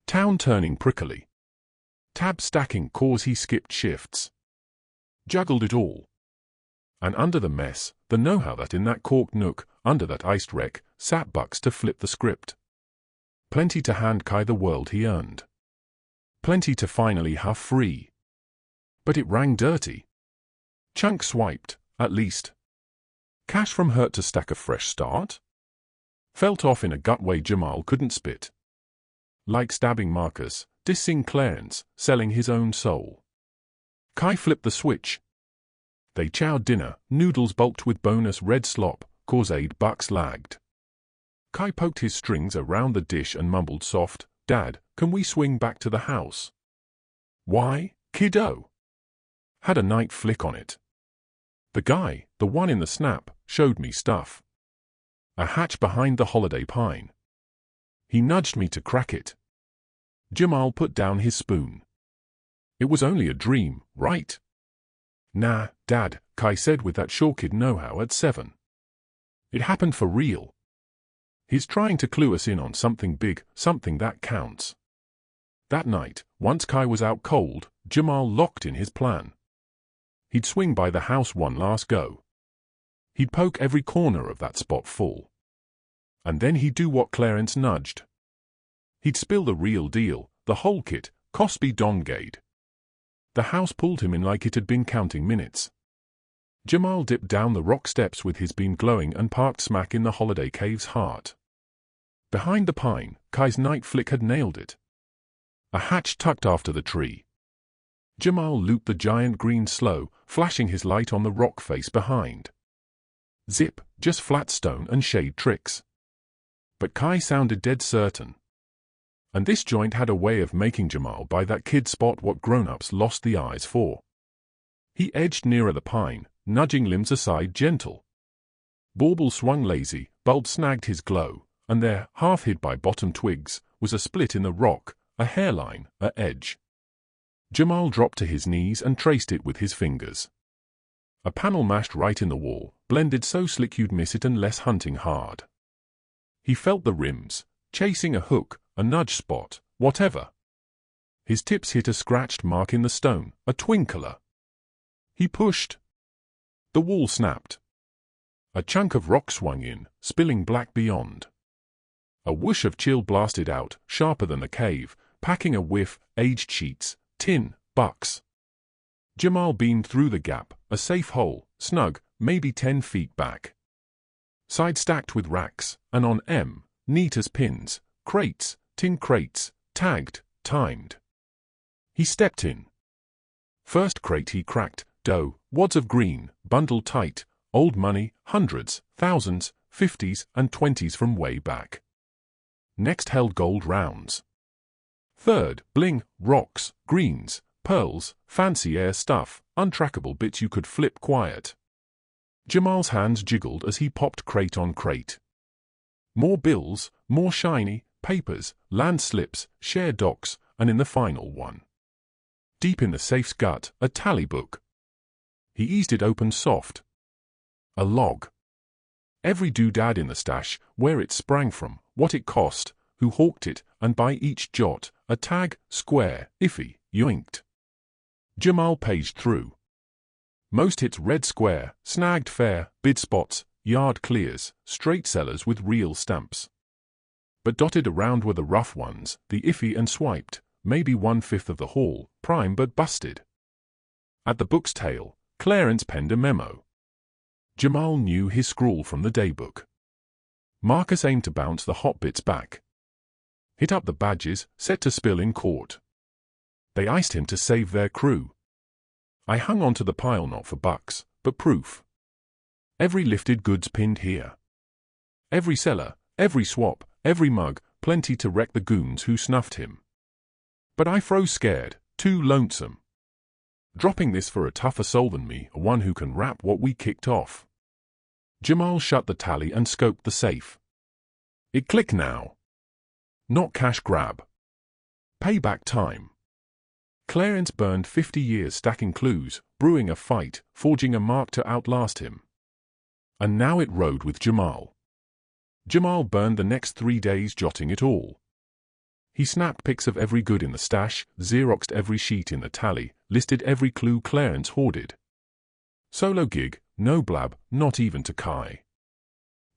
Town turning prickly. Tab stacking cause he skipped shifts. Juggled it all. And under the mess, the know-how that in that corked nook, under that iced wreck, sat bucks to flip the script. Plenty to hand Kai the world he earned. Plenty to finally huff free. But it rang dirty. Chunk swiped, at least. Cash from hurt to stack a fresh start? Felt off in a gut way Jamal couldn't spit. Like stabbing Marcus, dissing Clarence, selling his own soul. Kai flipped the switch. They chowed dinner, noodles bulked with bonus red slop, cause 8 bucks lagged. Kai poked his strings around the dish and mumbled soft, Dad, can we swing back to the house? Why, kiddo? Had a night flick on it. The guy, the one in the snap, showed me stuff. A hatch behind the holiday pine. He nudged me to crack it. Jamal put down his spoon. It was only a dream, right? Nah, Dad, Kai said with that sure kid know-how at 7. It happened for real. He's trying to clue us in on something big, something that counts. That night, once Kai was out cold, Jamal locked in his plan. He'd swing by the house one last go. He'd poke every corner of that spot full. And then he'd do what Clarence nudged. He'd spill the real deal, the whole kit, Cosby Dongade. The house pulled him in like it had been counting minutes. Jamal dipped down the rock steps with his beam glowing and parked smack in the holiday cave's heart. Behind the pine, Kai's night flick had nailed it. A hatch tucked after the tree. Jamal looped the giant green slow, flashing his light on the rock face behind. Zip, just flat stone and shade tricks. But Kai sounded dead certain. And this joint had a way of making Jamal buy that kid spot what grown-ups lost the eyes for. He edged nearer the pine, nudging limbs aside gentle. Bauble swung lazy, bulb snagged his glow, and there, half hid by bottom twigs, was a split in the rock, a hairline, a edge. Jamal dropped to his knees and traced it with his fingers. A panel mashed right in the wall, blended so slick you'd miss it unless hunting hard. He felt the rims, chasing a hook, a nudge spot, whatever. His tips hit a scratched mark in the stone, a twinkler. He pushed. The wall snapped. A chunk of rock swung in, spilling black beyond. A whoosh of chill blasted out, sharper than the cave, packing a whiff, aged sheets, tin, bucks. Jamal beamed through the gap, a safe hole, snug, maybe 10 feet back. Side stacked with racks, and on M, neat as pins, crates, tin crates, tagged, timed. He stepped in. First crate he cracked, dough, wads of green, bundled tight, old money, hundreds, thousands, 50s and 20s from way back. Next held gold rounds. Third, bling, rocks, greens, pearls, fancy air stuff, untrackable bits you could flip quiet. Jamal's hands jiggled as he popped crate on crate. More bills, more shiny, papers, land slips, share docs, and in the final one. Deep in the safe's gut, a tally book. He eased it open soft. A log. Every doodad in the stash, where it sprang from, what it cost, who hawked it, and by each jot, a tag, square, iffy, yoinked. Jamal paged through. Most hits red square, snagged fair, bid spots, yard clears, straight sellers with real stamps. But dotted around were the rough ones, the iffy and swiped, maybe 1/5 of the haul, prime but busted. At the book's tail, Clarence penned a memo. Jamal knew his scrawl from the daybook. Marcus aimed to bounce the hot bits back. Hit up the badges, set to spill in court. They iced him to save their crew. I hung onto the pile not for bucks, but proof. Every lifted goods pinned here. Every seller, every swap, every mug, plenty to wreck the goons who snuffed him. But I froze scared, too lonesome. Dropping this for a tougher soul than me, one who can rap what we kicked off. Jamal shut the tally and scoped the safe. It clicked now. Not cash grab. Payback time. Clarence burned 50 years stacking clues, brewing a fight, forging a mark to outlast him. And now it rode with Jamal. Jamal burned the next 3 days jotting it all. He snapped pics of every good in the stash, Xeroxed every sheet in the tally, listed every clue Clarence hoarded. Solo gig, no blab, not even to Kai.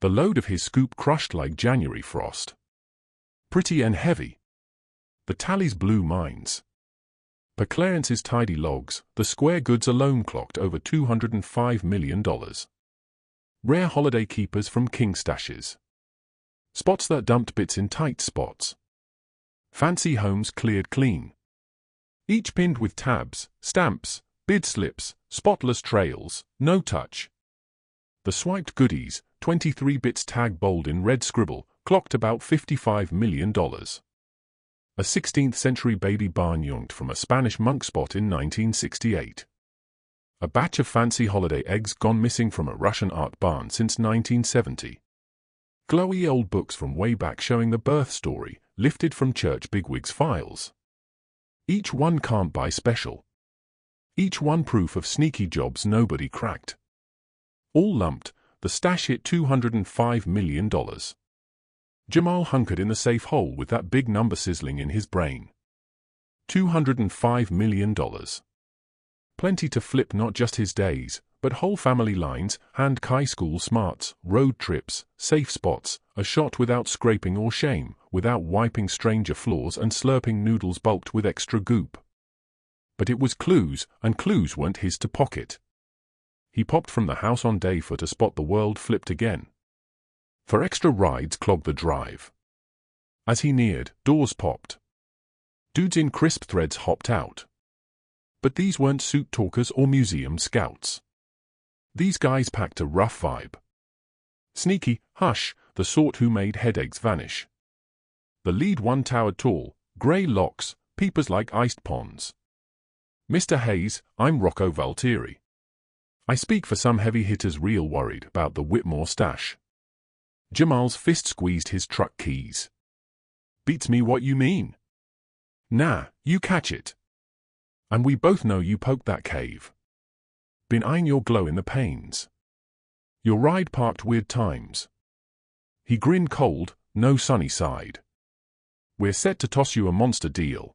The load of his scoop crushed like January frost. Pretty and heavy. The tallies blew minds. Per Clarence's tidy logs, the square goods alone clocked over $205 million. Rare holiday keepers from king stashes. Spots that dumped bits in tight spots. Fancy homes cleared clean. Each pinned with tabs, stamps, bid slips, spotless trails, no touch. The swiped goodies, 23 bits tag bold in red scribble, clocked about $55 million. A 16th century baby barn yoinked from a Spanish monk spot in 1968. A batch of fancy holiday eggs gone missing from a Russian art barn since 1970. Glowy old books from way back showing the birth story, lifted from church bigwigs' files. Each one can't buy special. Each one proof of sneaky jobs nobody cracked. All lumped, the stash hit $205 million. Jamal hunkered in the safe hole with that big number sizzling in his brain. $205 million. Plenty to flip not just his days, but whole family lines, hand-kai school smarts, road trips, safe spots, a shot without scraping or shame, without wiping stranger floors and slurping noodles bulked with extra goop. But it was clues, and clues weren't his to pocket. He popped from the house on day 4 to spot the world flipped again. For extra rides clogged the drive. As he neared, doors popped. Dudes in crisp threads hopped out. But these weren't suit talkers or museum scouts. These guys packed a rough vibe. Sneaky, hush, the sort who made headaches vanish. The lead one towered tall, grey locks, peepers like iced ponds. Mr. Hayes, I'm Rocco Valtieri. I speak for some heavy hitters real worried about the Whitmore stash. Jamal's fist squeezed his truck keys. Beats me what you mean. Nah, you catch it. And we both know you poked that cave. Been eyeing your glow in the panes. Your ride parked weird times. He grinned cold, no sunny side. We're set to toss you a monster deal.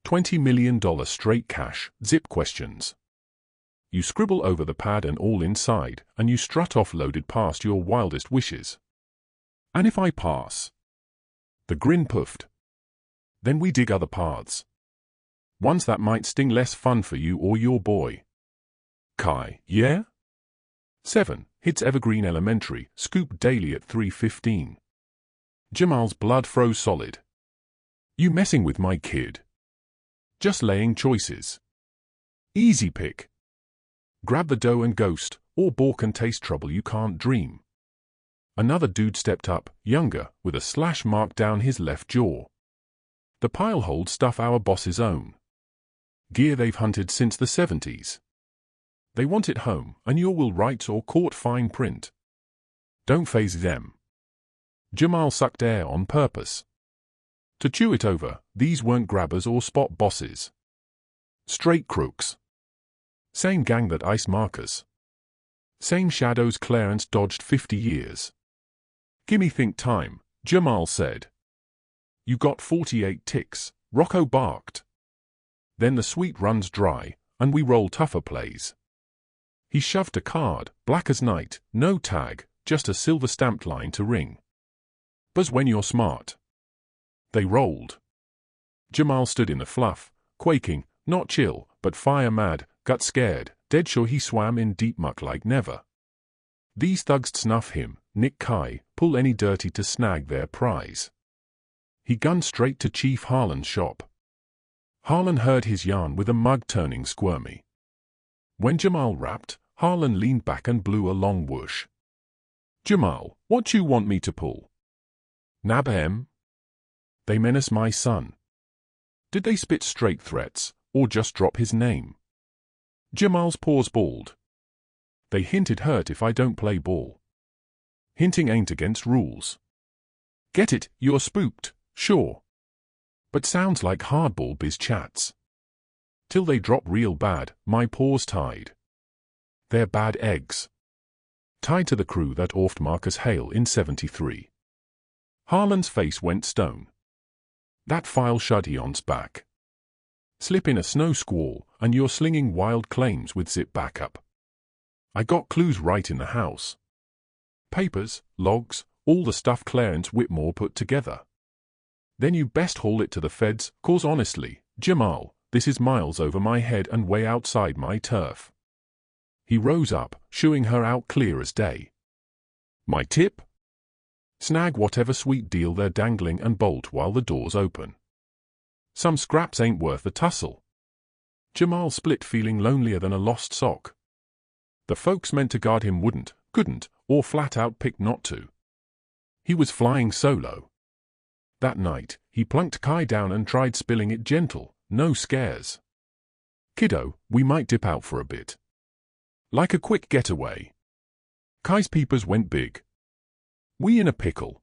$20 million straight cash, zip questions. You scribble over the pad and all inside, and you strut off loaded past your wildest wishes. And if I pass? The grin puffed. Then we dig other paths. Ones that might sting less fun for you or your boy. Kai, yeah? 7, hits Evergreen Elementary, scoop daily at 3:15. Jamal's blood froze solid. You messing with my kid? Just laying choices. Easy pick. Grab the dough and ghost, or balk and taste trouble you can't dream. Another dude stepped up, younger, with a slash mark down his left jaw. The pile holds stuff our bosses own. Gear they've hunted since the 70s. They want it home, and you will write or court fine print. Don't faze them. Jamal sucked air on purpose. To chew it over, these weren't grabbers or spot bosses. Straight crooks. Same gang that iced Marcus. Same shadows Clarence dodged 50 years. Gimme think time, Jamal said. You got 48 ticks, Rocco barked. Then the sweet runs dry, and we roll tougher plays. He shoved a card, black as night, no tag, just a silver stamped line to ring. Buzz when you're smart. They rolled. Jamal stood in the fluff, quaking, not chill, but fire mad, gut scared, dead sure he swam in deep muck like never. These thugs snuff him, Nick Kai, pull any dirty to snag their prize. He gunned straight to Chief Harlan's shop. Harlan heard his yarn with a mug turning squirmy. When Jamal rapped, Harlan leaned back and blew a long whoosh. Jamal, what you want me to pull? Nab em? They menace my son. Did they spit straight threats, or just drop his name? Jamal's paws balled. They hinted hurt if I don't play ball. Hinting ain't against rules. Get it, you're spooked, sure. But sounds like hardball biz chats. Till they drop real bad, my paws tied. They're bad eggs. Tied to the crew that offed Marcus Hale in 73. Harlan's face went stone. That file shuddy on's back. Slip in a snow squall, and you're slinging wild claims with zip backup. I got clues right in the house. Papers, logs, all the stuff Clarence Whitmore put together. Then you best haul it to the feds, cause honestly, Jamal, this is miles over my head and way outside my turf. He rose up, shooing her out clear as day. My tip? Snag whatever sweet deal they're dangling and bolt while the door's open. Some scraps ain't worth the tussle. Jamal split feeling lonelier than a lost sock. The folks meant to guard him wouldn't, couldn't, or flat out picked not to. He was flying solo. That night, he plunked Kai down and tried spilling it gentle, no scares. Kiddo, we might dip out for a bit. Like a quick getaway. Kai's peepers went big. We in a pickle.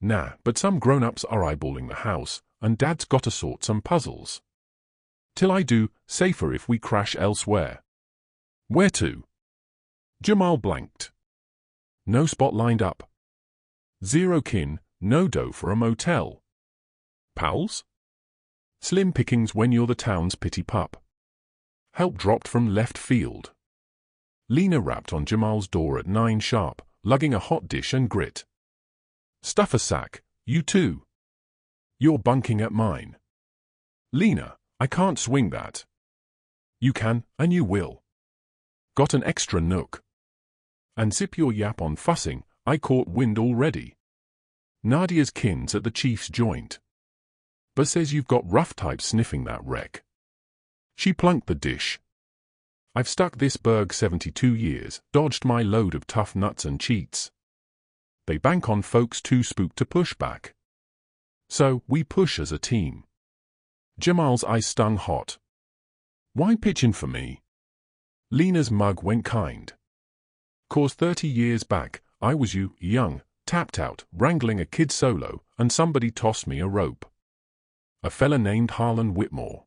Nah, but some grown-ups are eyeballing the house, and Dad's gotta sort some puzzles. Till I do, safer if we crash elsewhere. Where to? Jamal blanked. No spot lined up. Zero kin, no dough for a motel. Pals? Slim pickings when you're the town's pity pup. Help dropped from left field. Lena rapped on Jamal's door at 9 sharp, lugging a hot dish and grit. Stuff a sack, you too. You're bunking at mine. Lena, I can't swing that. You can, and you will. Got an extra nook. And zip your yap on fussing, I caught wind already. Nadia's kin's at the chief's joint. But says you've got rough types sniffing that wreck. She plunked the dish. I've stuck this burg 72 years, dodged my load of tough nuts and cheats. They bank on folks too spooked to push back. So, we push as a team. Jamal's eyes stung hot. Why pitch in for me? Lena's mug went kind. 'Cause 30 years back, I was you, young, tapped out, wrangling a kid solo, and somebody tossed me a rope. A fella named Harlan Whitmore.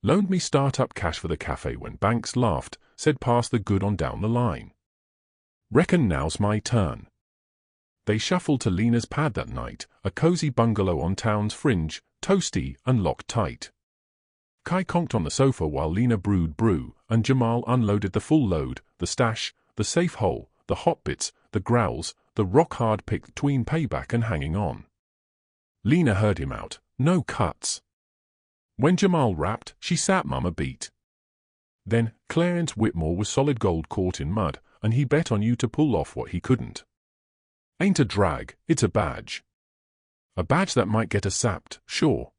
Loaned me start-up cash for the cafe when banks laughed, said pass the good on down the line. Reckon now's my turn. They shuffled to Lena's pad that night, a cozy bungalow on town's fringe, toasty and locked tight. Kai conked on the sofa while Lena brewed brew, and Jamal unloaded the full load, the stash, the safe hole, the hot bits, the growls, the rock-hard pick between payback and hanging on. Lena heard him out, no cuts. When Jamal rapped, she sat mum a beat. Then, Clarence Whitmore was solid gold caught in mud, and he bet on you to pull off what he couldn't. Ain't a drag, it's a badge. A badge that might get us sapped, sure.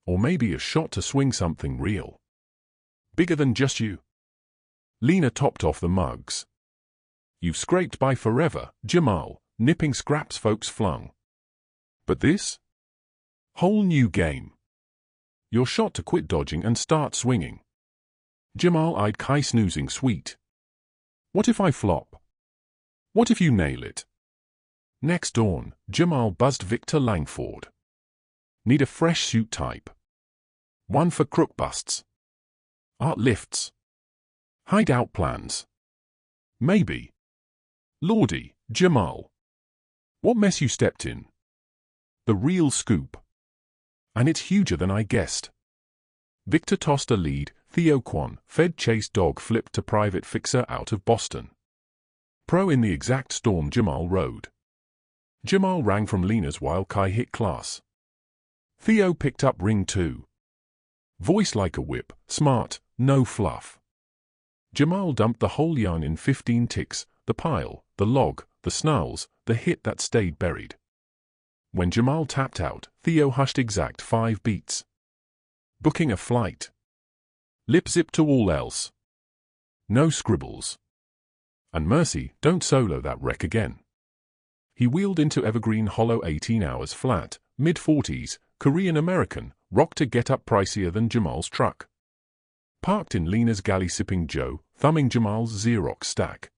Or maybe a shot to swing something real. Bigger than just you. Lena topped off the mugs. You've scraped by forever, Jamal, nipping scraps folks flung. But this? Whole new game. You're shot to quit dodging and start swinging. Jamal eyed Kai snoozing sweet. What if I flop? What if you nail it? Next dawn, Jamal buzzed Victor Langford. Need a fresh suit type. One for crook busts. Art lifts. Hideout plans. Maybe. Lordy, Jamal. What mess you stepped in? The real scoop. And it's huger than I guessed. Victor tossed a lead, Theo Quan, Fed chase dog flipped to private fixer out of Boston. Pro in the exact storm Jamal rode. Jamal rang from Lena's while Kai hit class. Theo picked up ring 2. Voice like a whip, smart, no fluff. Jamal dumped the whole yarn in 15 ticks, the pile, the log, the snarls, the hit that stayed buried. When Jamal tapped out, Theo hushed exact 5 beats. Booking a flight. Lip zip to all else. No scribbles. And mercy, don't solo that wreck again. He wheeled into Evergreen Hollow 18 hours flat, mid-40s, Korean-American, rock to get up pricier than Jamal's truck. Parked in Lena's galley sipping Joe, thumbing Jamal's Xerox stack.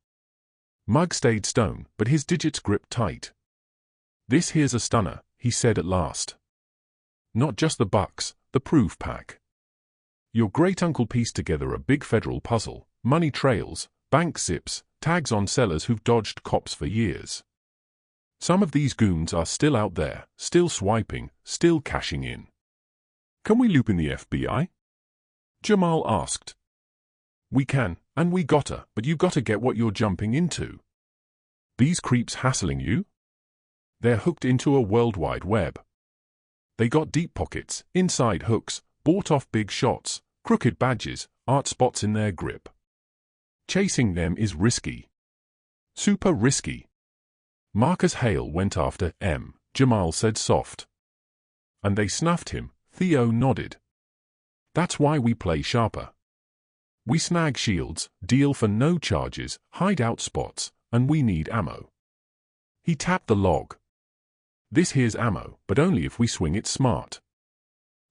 Mug stayed stone, but his digits gripped tight. This here's a stunner, he said at last. Not just the bucks, the proof pack. Your great-uncle pieced together a big federal puzzle, money trails, bank zips, tags on sellers who've dodged cops for years. Some of these goons are still out there, still swiping, still cashing in. Can we loop in the FBI? Jamal asked. We can, and we gotta, but you gotta get what you're jumping into. These creeps hassling you? They're hooked into a worldwide web. They got deep pockets, inside hooks, bought off big shots, crooked badges, art spots in their grip. Chasing them is risky. Super risky. Marcus Hale went after M, Jamal said soft. And they snuffed him, Theo nodded. That's why we play sharper. We snag shields, deal for no charges, hide out spots, and we need ammo. He tapped the log. This here's ammo, but only if we swing it smart.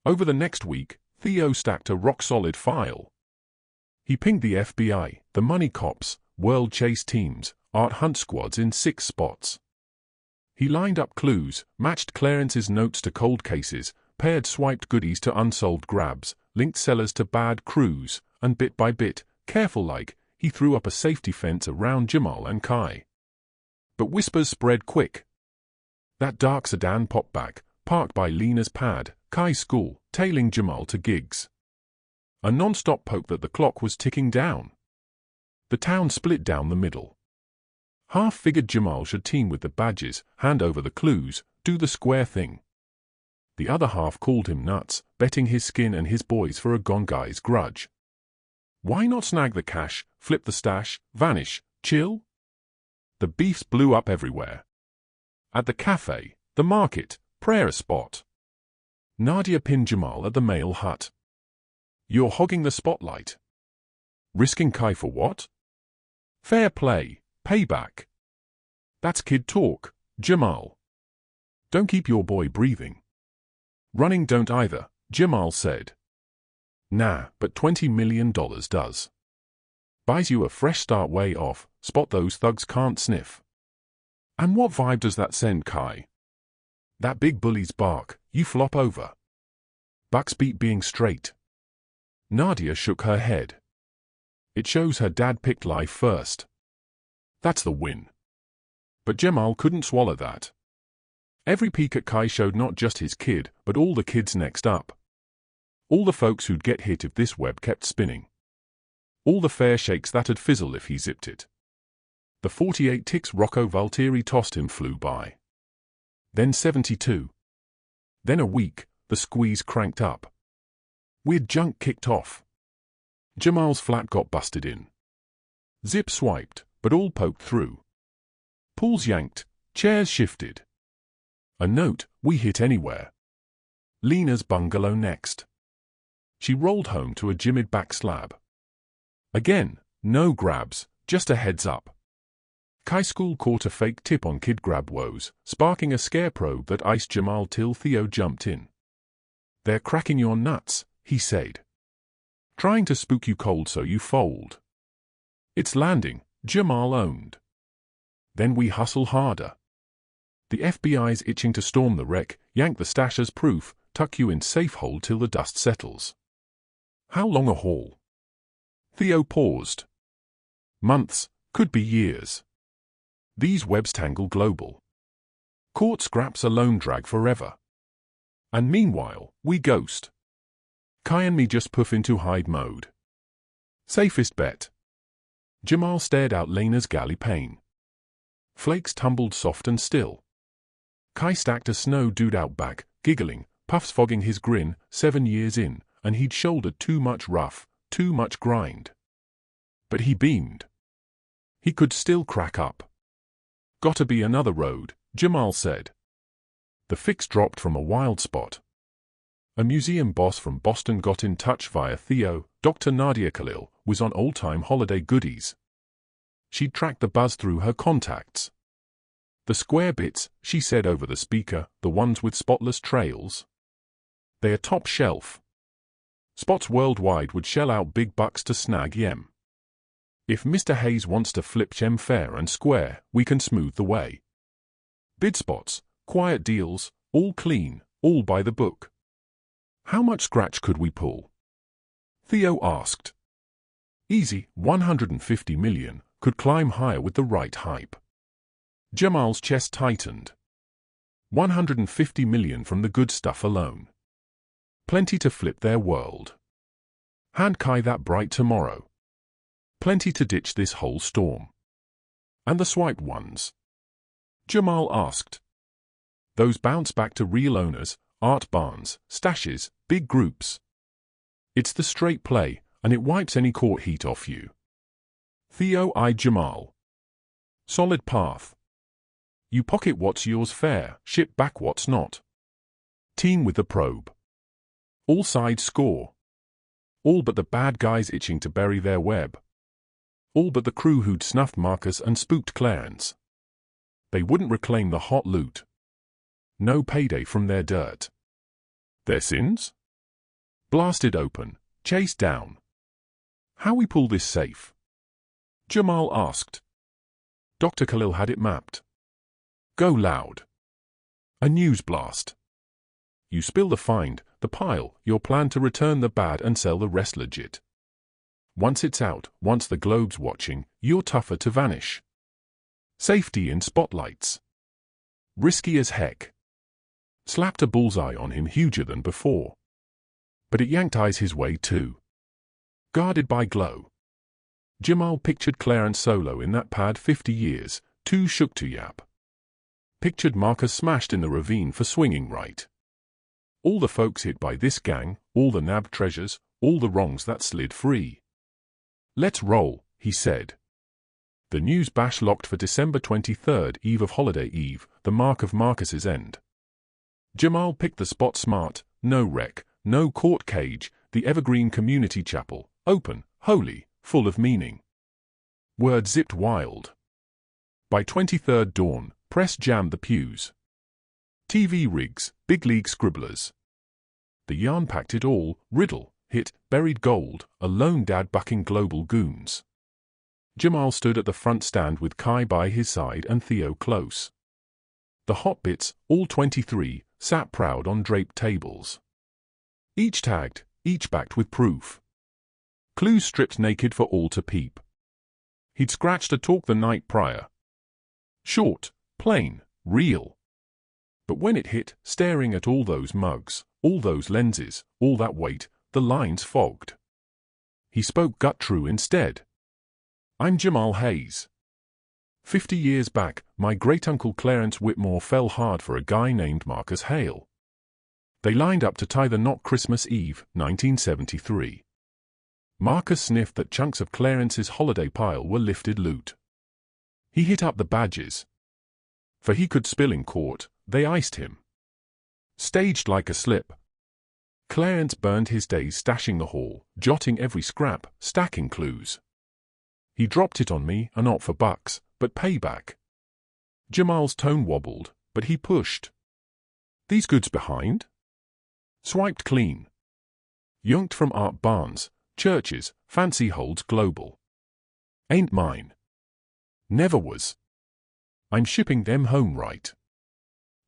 Over the next week, Theo stacked a rock-solid file. He pinged the FBI, the money cops, world chase teams, art hunt squads in 6 spots. He lined up clues, matched Clarence's notes to cold cases, paired swiped goodies to unsolved grabs, linked sellers to bad crews, and bit by bit, careful-like, he threw up a safety fence around Jamal and Kai. But whispers spread quick. That dark sedan popped back, parked by Lena's pad, Kai's school, tailing Jamal to gigs. A non-stop poke that the clock was ticking down. The town split down the middle. Half figured Jamal should team with the badges, hand over the clues, do the square thing. The other half called him nuts, betting his skin and his boys for a gone guy's grudge. Why not snag the cash, flip the stash, vanish, chill? The beefs blew up everywhere. At the cafe, the market, prayer spot. Nadia pinned Jamal at the mail hut. You're hogging the spotlight. Risking Kai for what? Fair play, payback. That's kid talk, Jamal. Don't keep your boy breathing. Running don't either, Jamal said. Nah, but $20 million does. Buys you a fresh start way off, spot those thugs can't sniff. And what vibe does that send, Kai? That big bully's bark, you flop over. Bucks beat being straight. Nadia shook her head. It shows her dad picked life first. That's the win. But Jamal couldn't swallow that. Every peek at Kai showed not just his kid, but all the kids next up. All the folks who'd get hit if this web kept spinning. All the fair shakes that'd fizzle if he zipped it. The 48 ticks Rocco Valtieri tossed him flew by. Then 72. Then a week, the squeeze cranked up. Weird junk kicked off. Jamal's flat got busted in. Zip swiped, but all poked through. Pulls yanked, chairs shifted. A note, we hit anywhere. Lena's bungalow next. She rolled home to a Jimid back slab. Again, no grabs, just a heads up. Kai school caught a fake tip on kid grab woes, sparking a scare probe that iced Jamal till Theo jumped in. They're cracking your nuts, he said. Trying to spook you cold so you fold. It's landing, Jamal owned. Then we hustle harder. The FBI's itching to storm the wreck, yank the stash as proof, tuck you in safe hold till the dust settles. How long a haul? Theo paused. Months, could be years. These webs tangle global. Court scraps alone drag forever. And meanwhile, we ghost. Kai and me just poof into hide mode. Safest bet. Jamal stared out Lena's galley pane. Flakes tumbled soft and still. Kai stacked a snow dude out back, giggling, puffs fogging his grin, 7 years in, and he'd shouldered too much rough, too much grind. But he beamed. He could still crack up. Gotta be another road, Jamal said. The fix dropped from a wild spot. A museum boss from Boston got in touch via Theo. Dr. Nadia Khalil was on old-time holiday goodies. She'd tracked the buzz through her contacts. The square bits, she said over the speaker, the ones with spotless trails. They're top shelf. Spots worldwide would shell out big bucks to snag Yem. If Mr. Hayes wants to flip Yem fair and square, we can smooth the way. Bid spots, quiet deals, all clean, all by the book. How much scratch could we pull? Theo asked. Easy, 150 million, could climb higher with the right hype. Jamal's chest tightened. 150 million from the good stuff alone. Plenty to flip their world. Hand Kai that bright tomorrow. Plenty to ditch this whole storm. And the swipe ones? Jamal asked. Those bounce back to real owners, art barns, stashes, big groups. It's the straight play, and it wipes any court heat off you. Theo eyed Jamal. Solid path. You pocket what's yours fair, ship back what's not. Team with the probe. All sides score. All but the bad guys itching to bury their web. All but the crew who'd snuffed Marcus and spooked Clarence. They wouldn't reclaim the hot loot. No payday from their dirt. Their sins? Blasted open, chased down. How we pull this safe? Jamal asked. Dr. Khalil had it mapped. Go loud. A news blast. You spill the find, the pile, your plan to return the bad and sell the rest legit. Once it's out, once the globe's watching, you're tougher to vanish. Safety in spotlights. risky as heck. Slapped a bullseye on him huger than before. But it yanked eyes his way too. Guarded by glow. Jamal pictured Clarence solo in that pad 50 years, too shook to yap. Pictured Marcus smashed in the ravine for swinging right. All the folks hit by this gang, all the nabbed treasures, all the wrongs that slid free. Let's roll, he said. The news bash locked for December 23rd, eve of holiday eve, the mark of Marcus's end. Jamal picked the spot smart, no wreck, no court cage, the evergreen community chapel, open, holy, full of meaning. Word zipped wild. By 23rd dawn, press jammed the pews. TV rigs, big league scribblers. The yarn packed it all, riddle, hit, buried gold, a lone dad bucking global goons. Jamal stood at the front stand with Kai by his side and Theo close. The hot bits, all 23, sat proud on draped tables. Each tagged, each backed with proof. Clues stripped naked for all to peep. He'd scratched a talk the night prior. Short, plain, real. But when it hit, staring at all those mugs, all those lenses, all that weight, the lines fogged. He spoke gut true instead. I'm Jamal Hayes. 50 years back, my great-uncle Clarence Whitmore fell hard for a guy named Marcus Hale. They lined up to tie the knot Christmas Eve, 1973. Marcus sniffed that chunks of Clarence's holiday pile were lifted loot. He hit up the badges. For he could spill in court, they iced him. Staged like a slip. Clarence burned his days stashing the haul, jotting every scrap, stacking clues. He dropped it on me, not for bucks, but payback. Jamal's tone wobbled, but he pushed. These goods behind? Swiped clean. Yonked from Art Barnes, Churches, Fancy Holds Global. Ain't mine. Never was. I'm shipping them home right.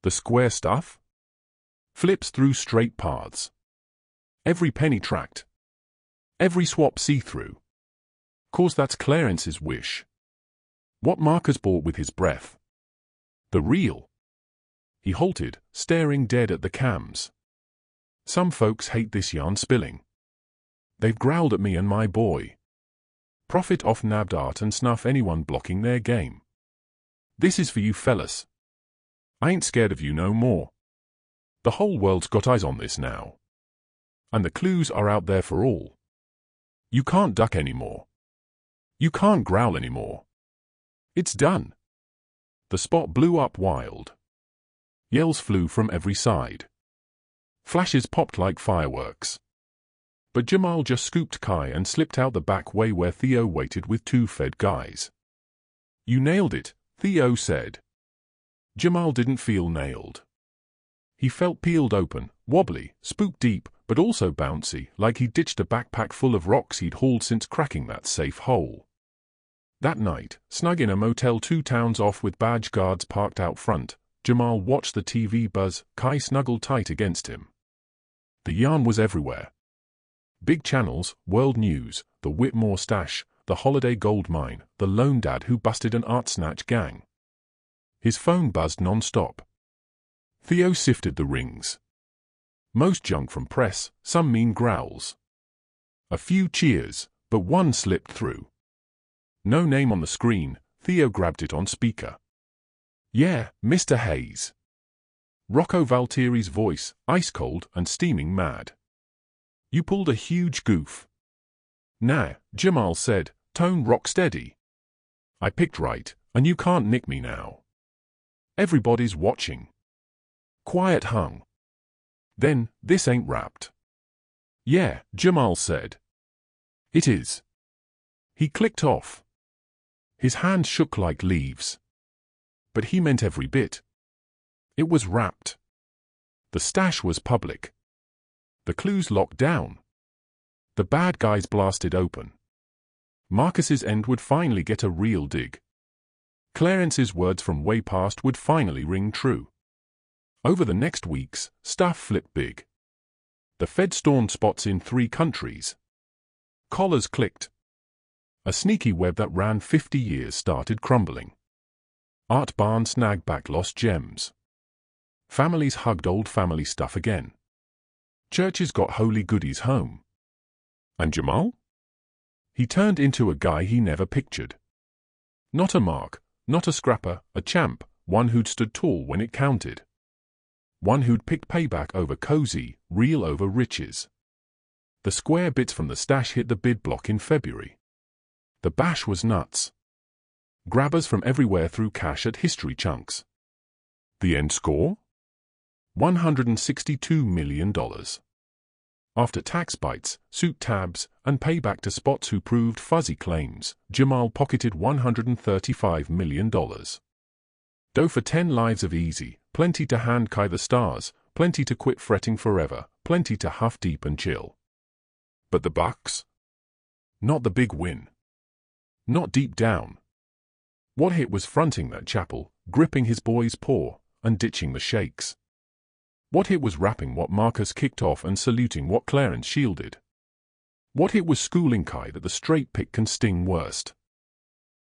The square stuff? Flips through straight paths. Every penny tracked. Every swap see-through. 'Cause that's Clarence's wish. What Marcus bought with his breath. The real. He halted, staring dead at the cams. Some folks hate this yarn spilling. They've growled at me and my boy. Profit off nabbed art and snuff anyone blocking their game. This is for you fellas. I ain't scared of you no more. The whole world's got eyes on this now. And the clues are out there for all. You can't duck anymore. You can't growl anymore. It's done. The spot blew up wild. Yells flew from every side. Flashes popped like fireworks. But Jamal just scooped Kai and slipped out the back way where Theo waited with two fed guys. You nailed it, Theo said. Jamal didn't feel nailed. He felt peeled open, wobbly, spook deep, but also bouncy, like he'd ditched a backpack full of rocks he'd hauled since cracking that safe hole. That night, snug in a motel 2 towns off with badge guards parked out front, Jamal watched the TV buzz, Kai snuggled tight against him. The yarn was everywhere. Big channels, world news, the Whitmore stash, the holiday gold mine, the lone dad who busted an art snatch gang. His phone buzzed non-stop. Theo sifted the rings. Most junk from press, some mean growls. A few cheers, but one slipped through. No name on the screen, Theo grabbed it on speaker. Yeah, Mr. Hayes. Rocco Valtieri's voice, ice-cold and steaming mad. You pulled a huge goof. Nah, Jamal said, tone rock steady. I picked right, and you can't nick me now. Everybody's watching. Quiet hung. Then, this ain't wrapped. Yeah, Jamal said. It is. He clicked off. His hand shook like leaves. But he meant every bit. It was wrapped. The stash was public. The clues locked down. The bad guys blasted open. Marcus's end would finally get a real dig. Clarence's words from way past would finally ring true. Over the next weeks, stuff flipped big. The Fed stormed spots in 3 countries. Collars clicked. A sneaky web that ran 50 years started crumbling. Art Barnes snagged back lost gems. Families hugged old family stuff again. Churches got holy goodies home. And Jamal? He turned into a guy he never pictured. Not a mark, not a scrapper, a champ, one who'd stood tall when it counted. One who'd picked payback over cozy, real over riches. The square bits from the stash hit the bid block in February. The bash was nuts. Grabbers from everywhere threw cash at history chunks. The end score? $162 million. After tax bites, suit tabs, and payback to spots who proved fuzzy claims, Jamal pocketed $135 million. Dough for 10 lives of easy, plenty to hand Kai the stars, plenty to quit fretting forever, plenty to huff deep and chill. But the bucks? Not the big win. Not deep down. What hit was fronting that chapel, gripping his boy's paw, and ditching the shakes. What hit was rapping what Marcus kicked off and saluting what Clarence shielded. What hit was schooling Kai that the straight pick can sting worst.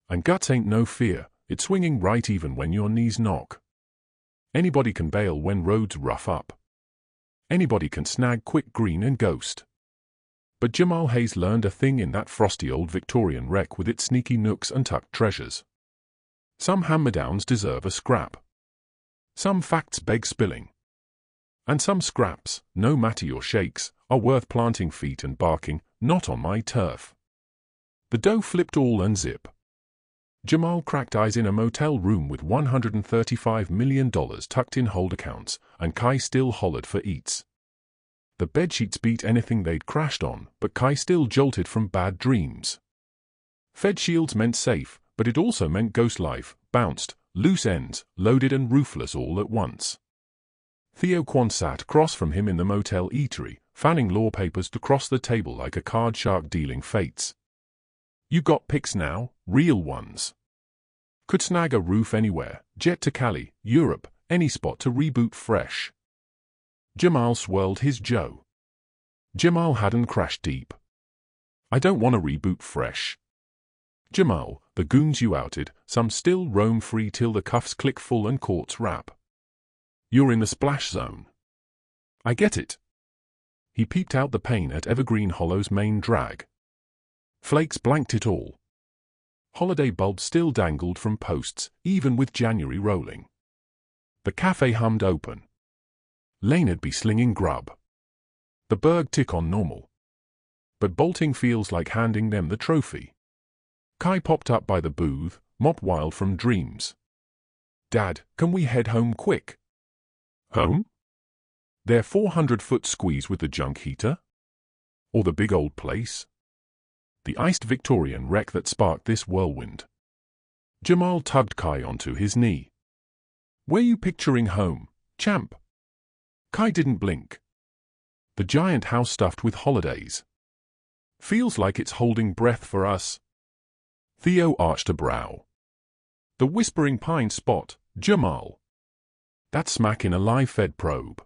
And guts ain't no fear, it's swinging right even when your knees knock. Anybody can bail when roads rough up. Anybody can snag quick green and ghost. But Jamal Hayes learned a thing in that frosty old Victorian wreck with its sneaky nooks and tucked treasures. Some hand-me-downs deserve a scrap. Some facts beg spilling. And some scraps, no matter your shakes, are worth planting feet and barking, not on my turf. The dough flipped all and zip. Jamal cracked eyes in a motel room with $135 million tucked in hold accounts, and Kai still hollered for eats. The bedsheets beat anything they'd crashed on, but Kai still jolted from bad dreams. Fed shields meant safe, but it also meant ghost life, bounced, loose ends, loaded and roofless all at once. Theo Quan sat across from him in the motel eatery, fanning law papers to cross the table like a card shark dealing fates. You got picks now, real ones. Could snag a roof anywhere, jet to Cali, Europe, any spot to reboot fresh. Jamal swirled his Joe. Jamal hadn't crashed deep. I don't want to reboot fresh. Jamal, the goons you outed, some still roam free till the cuffs click full and courts wrap. You're in the splash zone. I get it. He peeped out the pane at Evergreen Hollow's main drag. Flakes blanked it all. Holiday bulbs still dangled from posts, even with January rolling. The cafe hummed open. Lane'd be slinging grub. The Berg tick on normal. But bolting feels like handing them the trophy. Kai popped up by the booth, mop wild from dreams. Dad, can we head home quick? Home? Their 400-foot squeeze with the junk heater? Or the big old place? The iced Victorian wreck that sparked this whirlwind. Jamal tugged Kai onto his knee. Where you picturing home, champ? Kai didn't blink. The giant house stuffed with holidays. Feels like it's holding breath for us. Theo arched a brow. The Whispering Pine spot, Jamal. That's smack in a live-fed probe.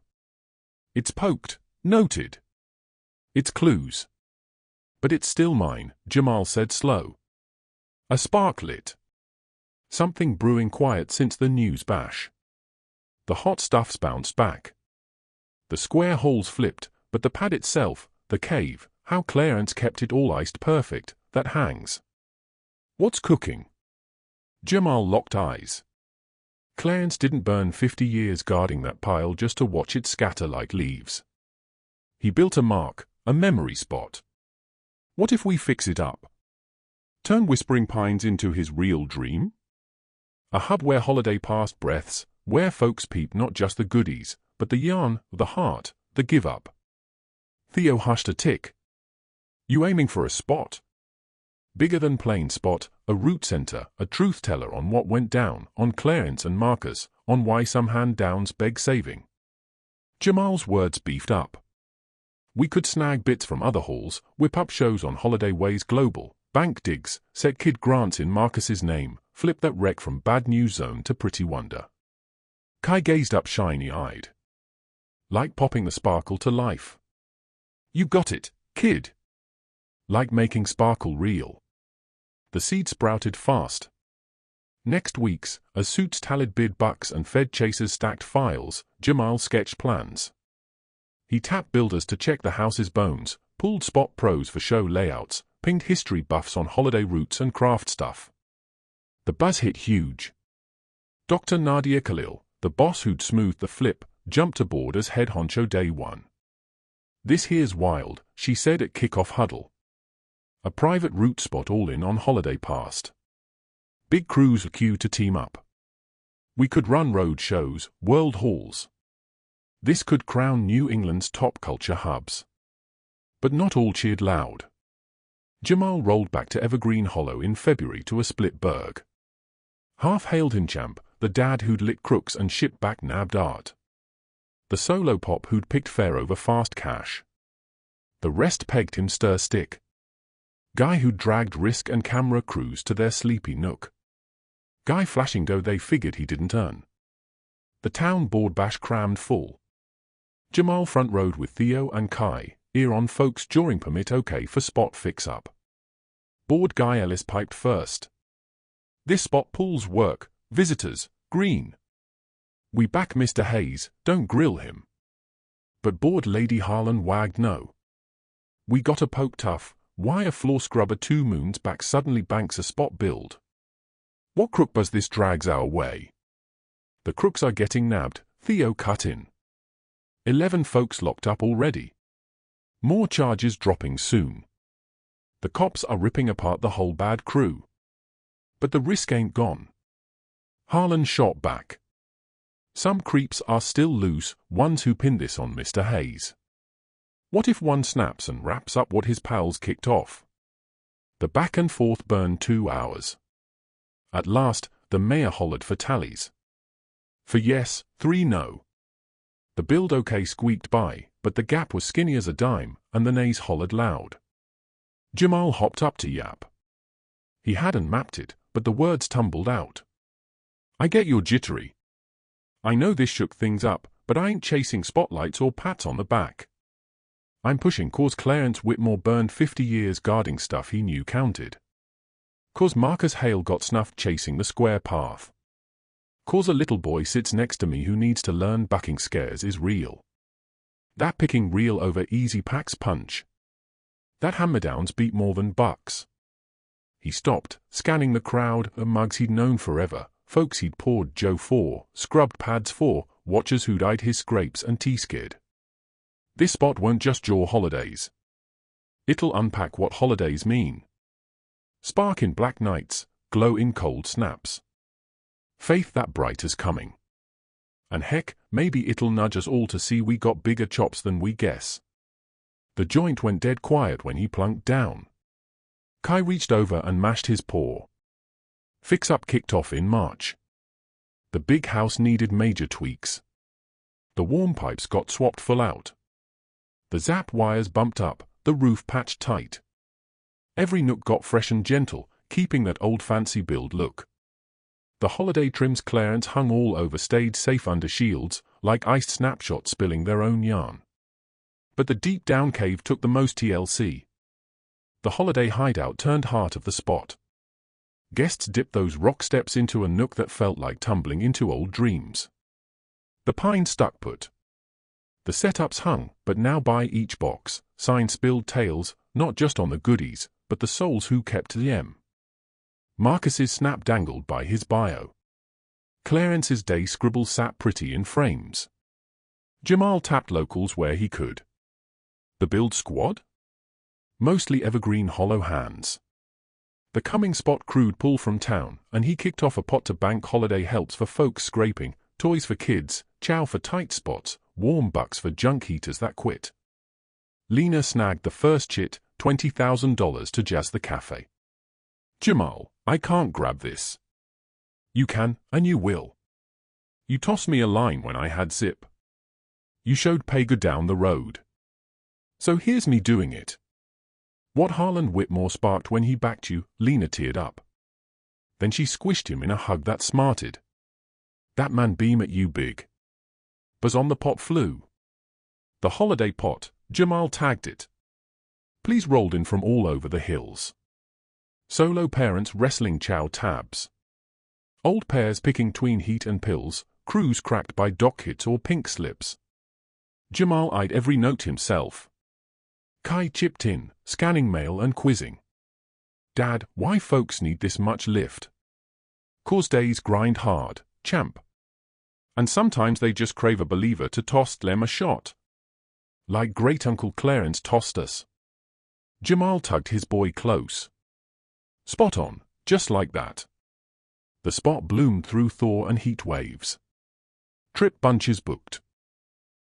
It's poked, noted. It's clues. But it's still mine, Jamal said slow. A spark lit. Something brewing quiet since the news bash. The hot stuff's bounced back. The square holes flipped, but the pad itself, the cave, how Clarence kept it all iced perfect, that hangs. What's cooking? Jamal locked eyes. Clarence didn't burn 50 years guarding that pile just to watch it scatter like leaves. He built a mark, a memory spot. What if we fix it up? Turn Whispering Pines into his real dream? A hub where holiday passed breaths, where folks peep not just the goodies, but the yarn, the heart, the give-up. Theo hushed a tick. You aiming for a spot? Bigger than plain spot, a root center, a truth-teller on what went down, on Clarence and Marcus, on why some hand-downs beg saving. Jamal's words beefed up. We could snag bits from other halls, whip up shows on Holiday Ways Global, bank digs, set kid grants in Marcus's name, flip that wreck from bad news zone to pretty wonder. Kai gazed up shiny-eyed. Like popping the sparkle to life. You got it, kid. Like making sparkle real. The seed sprouted fast. Next weeks, as suits tallied bid bucks and Fed chasers stacked files, Jamal sketched plans. He tapped builders to check the house's bones, pulled spot pros for show layouts, pinged history buffs on holiday routes and craft stuff. The buzz hit huge. Dr. Nadia Khalil, the boss who'd smoothed the flip, jumped aboard as head honcho day one. "This here's wild," she said at kickoff huddle. A private route spot all in on holiday past. Big crews were queued to team up. We could run road shows, world halls. This could crown New England's top culture hubs. But not all cheered loud. Jamal rolled back to Evergreen Hollow in February to a split berg. Half hailed him champ, the dad who'd licked crooks and shipped back nabbed art. The solo pop who'd picked fare over fast cash. The rest pegged him stir stick. Guy who'd dragged risk and camera crews to their sleepy nook. Guy flashing dough they figured he didn't earn. The town board bash crammed full. Jamal front rowed with Theo and Kai, ear on folks during permit okay for spot fix-up. Board Guy Ellis piped first. "This spot pulls work, visitors, green. We back Mr. Hayes, don't grill him." But board Lady Harlan wagged no. "We got a poke tough, why a floor scrubber 2 moons back suddenly banks a spot build? What crook buzz this drags our way?" "The crooks are getting nabbed," Theo cut in. 11 folks locked up already. More charges dropping soon. The cops are ripping apart the whole bad crew. But the risk ain't gone. Harlan shot back. "Some creeps are still loose, ones who pinned this on Mr. Hayes. What if one snaps and wraps up what his pals kicked off?" The back and forth burned 2 hours. At last, the mayor hollered for tallies. 4 yes, 3 no. The build okay squeaked by, but the gap was skinny as a dime, and the nays hollered loud. Jamal hopped up to yap. He hadn't mapped it, but the words tumbled out. "I get you're jittery. I know this shook things up, but I ain't chasing spotlights or pats on the back. I'm pushing cause Clarence Whitmore burned 50 years guarding stuff he knew counted. Cause Marcus Hale got snuffed chasing the square path. Cause a little boy sits next to me who needs to learn bucking scares is real. That picking real over easy packs punch. That hammer-downs beat more than bucks." He stopped, scanning the crowd, mugs he'd known forever, folks he'd poured Joe for, scrubbed pads for, watchers who'd eyed his scrapes and T-skid. This spot won't just jaw holidays. It'll unpack what holidays mean. Spark in black nights, glow in cold snaps. Faith that bright is coming. And heck, maybe it'll nudge us all to see we got bigger chops than we guess. The joint went dead quiet when he plunked down. Kai reached over and mashed his paw. Fix-up kicked off in March. The big house needed major tweaks. The warm pipes got swapped full out. The zap wires bumped up, the roof patched tight. Every nook got fresh and gentle, keeping that old fancy build look. The holiday trims Clarence hung all over stayed safe under shields, like iced snapshots spilling their own yarn. But the deep down cave took the most TLC. The holiday hideout turned heart of the spot. Guests dipped those rock steps into a nook that felt like tumbling into old dreams. The pine stuck put. The setups hung, but now by each box, signs spilled tales, not just on the goodies, but the souls who kept them. Marcus's snap dangled by his bio. Clarence's day scribble sat pretty in frames. Jamal tapped locals where he could. The build squad? Mostly Evergreen Hollow hands. The coming spot crew'd pull from town, and he kicked off a pot to bank holiday helps for folks scraping, toys for kids, chow for tight spots, warm bucks for junk heaters that quit. Lena snagged the first chit, $20,000 to jazz the cafe. "Jamal, I can't grab this." "You can, and you will. You tossed me a line when I had zip. You showed Pega down the road. So here's me doing it." What Harlan Whitmore sparked when he backed you, Lena teared up. Then she squished him in a hug that smarted. "That man beam at you big." Buzz on the pot flew. The holiday pot, Jamal tagged it. Please rolled in from all over the hills. Solo parents wrestling chow tabs. Old pairs picking tween heat and pills, crews cracked by dock hits or pink slips. Jamal eyed every note himself. Kai chipped in, scanning mail and quizzing. Dad, why folks need this much lift? 'Cause days grind hard, champ. And sometimes they just crave a believer to toss them a shot. Like great Uncle Clarence tossed us. Jamal tugged his boy close. Spot on, just like that. The spot bloomed through thaw and heat waves. Trip bunches booked.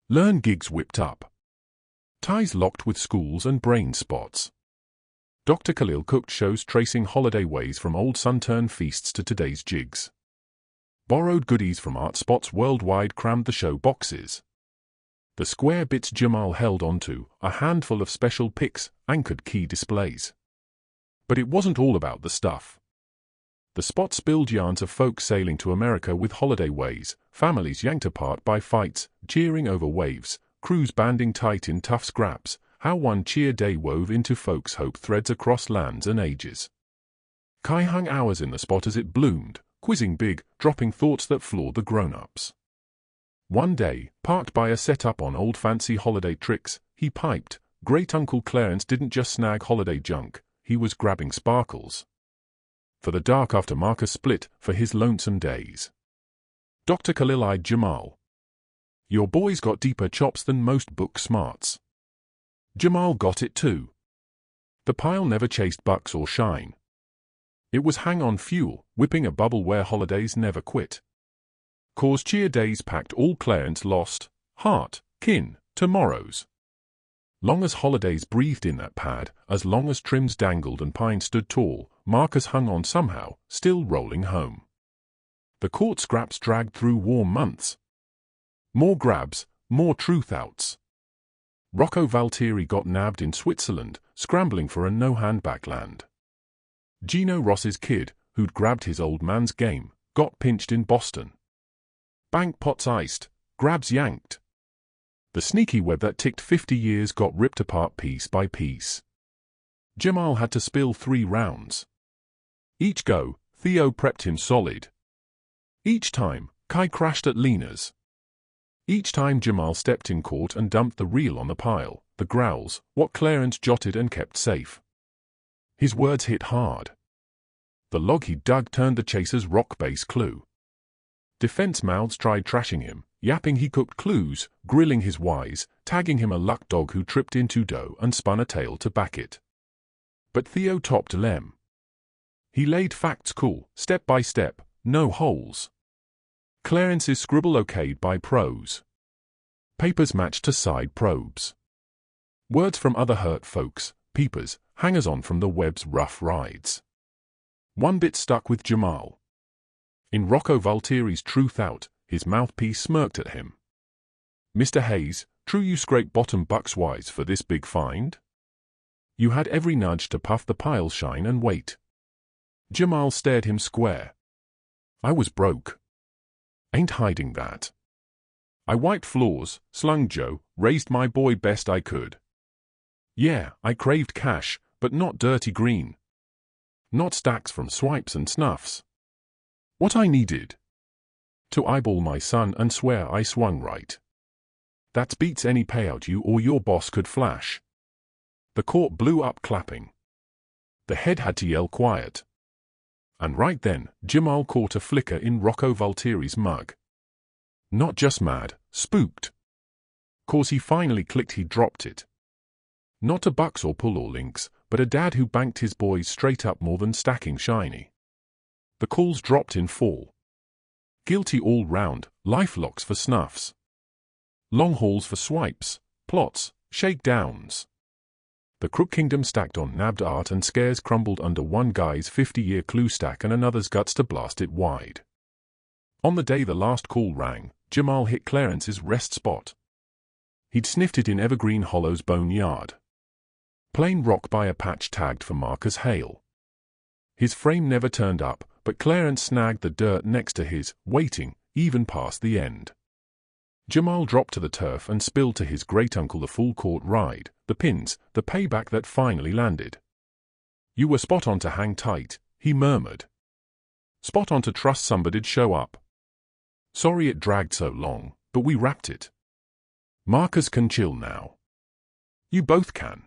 Learn gigs whipped up. Ties locked with schools and brain spots. Dr. Khalil cooked shows tracing holiday ways from old sun-turned feasts to today's jigs. Borrowed goodies from art spots worldwide crammed the show boxes. The square bits Jamal held onto, a handful of special pics, anchored key displays. But it wasn't all about the stuff. The spot spilled yarns of folks sailing to America with holiday ways, families yanked apart by fights, cheering over waves, crews banding tight in tough scraps, how one cheer day wove into folks' hope threads across lands and ages. Kai hung hours in the spot as it bloomed, quizzing big, dropping thoughts that floored the grown-ups. One day, parked by a setup on old fancy holiday tricks, he piped, Great Uncle Clarence didn't just snag holiday junk, he was grabbing sparkles. For the dark after Marcus split, for his lonesome days. Dr. Khalil eyed Jamal. Your boy's got deeper chops than most book smarts. Jamal got it too. The pile never chased bucks or shine. It was hang-on fuel, whipping a bubble where holidays never quit. 'Cause cheer days packed all Clarence lost, heart, kin, tomorrows. Long as holidays breathed in that pad, as long as trims dangled and pines stood tall, Marcus hung on somehow, still rolling home. The court scraps dragged through warm months. More grabs, more truth-outs. Rocco Valtieri got nabbed in Switzerland, scrambling for a no-hand backland. Gino Ross's kid, who'd grabbed his old man's game, got pinched in Boston. Bank pots iced, grabs yanked. The sneaky web that ticked 50 years got ripped apart piece by piece. Jamal had to spill 3 rounds. Each go, Theo prepped him solid. Each time, Kai crashed at Lena's. Each time Jamal stepped in court and dumped the real on the pile, the growls, what Clarence jotted and kept safe. His words hit hard. The log he dug turned the chaser's rock-base clue. Defense mouths tried trashing him, yapping he cooked clues, grilling his whys, tagging him a luck dog who tripped into dough and spun a tale to back it. But Theo topped Lem. He laid facts cool, step by step, no holes. Clarence's scribble okayed by prose. Papers matched to side probes. Words from other hurt folks, peepers, hangers-on from the web's rough rides. One bit stuck with Jamal. In Rocco Valtieri's Truth Out, his mouthpiece smirked at him. Mr. Hayes, true you scrape bottom bucks wise for this big find? You had every nudge to puff the pile shine and wait. Jamal stared him square. I was broke. Ain't hiding that. I wiped floors, slung Joe, raised my boy best I could. Yeah, I craved cash, but not dirty green. Not stacks from swipes and snuffs. What I needed? To eyeball my son and swear I swung right. That beats any payout you or your boss could flash. The court blew up clapping. The head had to yell quiet. And right then, Jamal caught a flicker in Rocco Valtieri's mug. Not just mad, spooked. 'Cause he finally clicked he dropped it. Not a bucks or pull or links, but a dad who banked his boys straight up more than stacking shiny. The calls dropped in fall. Guilty all round, life locks for snuffs. Long hauls for swipes, plots, shakedowns. The Crook Kingdom stacked on nabbed art and scares crumbled under one guy's 50-year clue stack and another's guts to blast it wide. On the day the last call rang, Jamal hit Clarence's rest spot. He'd sniffed it in Evergreen Hollow's boneyard. Plain rock by a patch tagged for Marcus Hale. His frame never turned up, but Clarence snagged the dirt next to his, waiting, even past the end. Jamal dropped to the turf and spilled to his great-uncle the full court ride, the pins, the payback that finally landed. You were spot on to hang tight, he murmured. Spot on to trust somebody'd show up. Sorry it dragged so long, but we wrapped it. Marcus can chill now. You both can.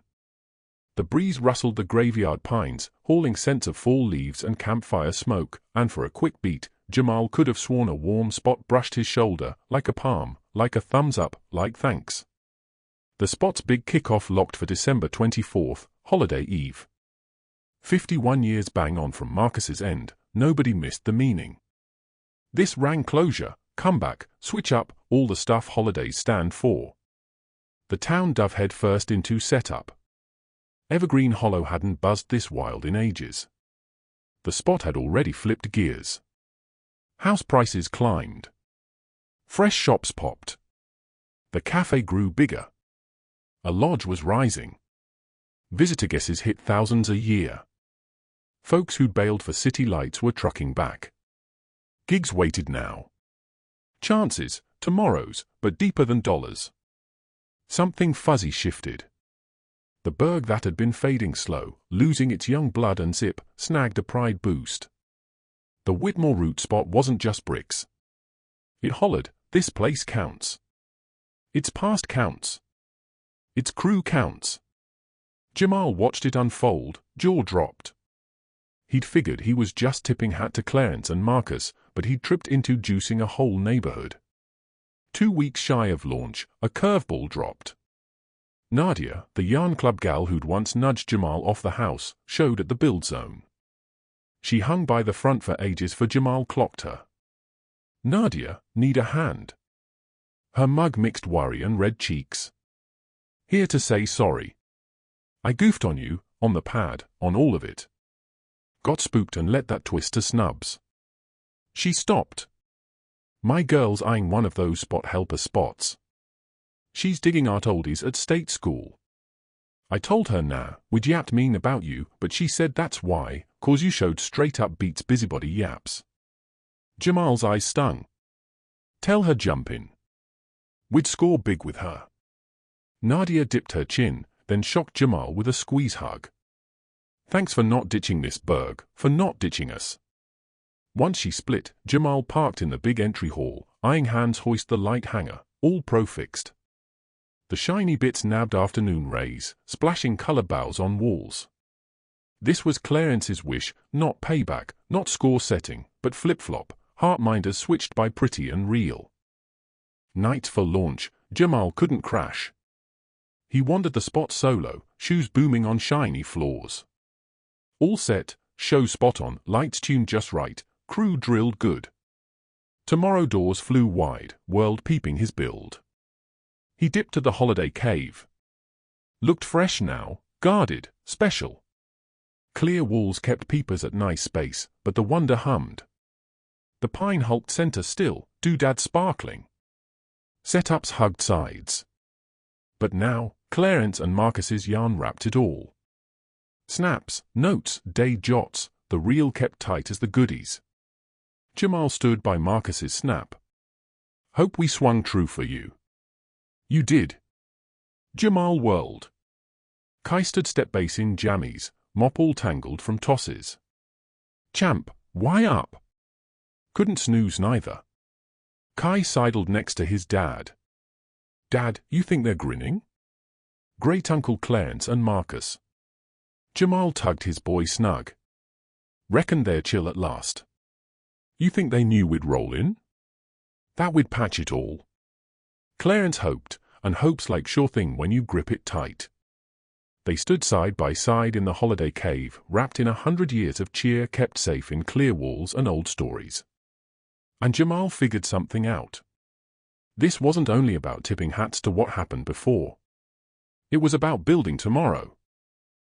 The breeze rustled the graveyard pines, hauling scents of fall leaves and campfire smoke, and for a quick beat, Jamal could have sworn a warm spot brushed his shoulder, like a palm, like a thumbs up, like thanks. The Spot's big kickoff locked for December 24th, holiday eve. 51 years bang on from Marcus's end, nobody missed the meaning. This rang closure, comeback, switch up, all the stuff holidays stand for. The town dove head first into setup. Evergreen Hollow hadn't buzzed this wild in ages. The Spot had already flipped gears. House prices climbed. Fresh shops popped. The cafe grew bigger. A lodge was rising. Visitor guesses hit thousands a year. Folks who'd bailed for city lights were trucking back. Gigs waited now. Chances, tomorrow's, but deeper than dollars. Something fuzzy shifted. The burg that had been fading slow, losing its young blood and zip, snagged a pride boost. The Whitmore route spot wasn't just bricks. It hollered, this place counts. Its past counts. Its crew counts. Jamal watched it unfold, jaw dropped. He'd figured he was just tipping hat to Clarence and Marcus, but he'd tripped into juicing a whole neighborhood. 2 weeks shy of launch, a curveball dropped. Nadia, the yarn club gal who'd once nudged Jamal off the house, showed at the build zone. She hung by the front for ages for Jamal clocked her. Nadia, need a hand. Her mug mixed worry and red cheeks. Here to say sorry. I goofed on you, on the pad, on all of it. Got spooked and let that twist to snubs. She stopped. My girl's eyeing one of those spot helper spots. She's digging art oldies at state school. I told her nah, we'd yapped mean about you, but she said that's why, 'cause you showed straight up beats busybody yaps. Jamal's eyes stung. Tell her jump in. We'd score big with her. Nadia dipped her chin, then shocked Jamal with a squeeze hug. Thanks for not ditching this burg, for not ditching us. Once she split, Jamal parked in the big entry hall, eyeing hands hoist the light hanger, all pro-fixed. The shiny bits nabbed afternoon rays, splashing color bows on walls. This was Clarence's wish, not payback, not score setting, but flip-flop, heart-minders switched by pretty and real. Night for launch, Jamal couldn't crash. He wandered the spot solo, shoes booming on shiny floors. All set, show spot on, lights tuned just right, crew drilled good. Tomorrow doors flew wide, world peeping his build. He dipped to the holiday cave. Looked fresh now, guarded, special. Clear walls kept peepers at nice space, but the wonder hummed. The pine hulked center still, doodad sparkling. Setups hugged sides. But now, Clarence and Marcus's yarn wrapped it all. Snaps, notes, day jots, the reel kept tight as the goodies. Jamal stood by Marcus's snap. Hope we swung true for you. You did. Jamal whirled. Kai stood step bass in jammies, mop all tangled from tosses. Champ, why up? Couldn't snooze neither. Kai sidled next to his dad. Dad, you think they're grinning? Great Uncle Clarence and Marcus. Jamal tugged his boy snug. Reckon they're chill at last. You think they knew we'd roll in? That we'd patch it all? Clarence hoped, and hope's like sure thing when you grip it tight. They stood side by side in the holiday cave, wrapped in 100 years of cheer kept safe in clear walls and old stories. And Jamal figured something out. This wasn't only about tipping hats to what happened before. It was about building tomorrow.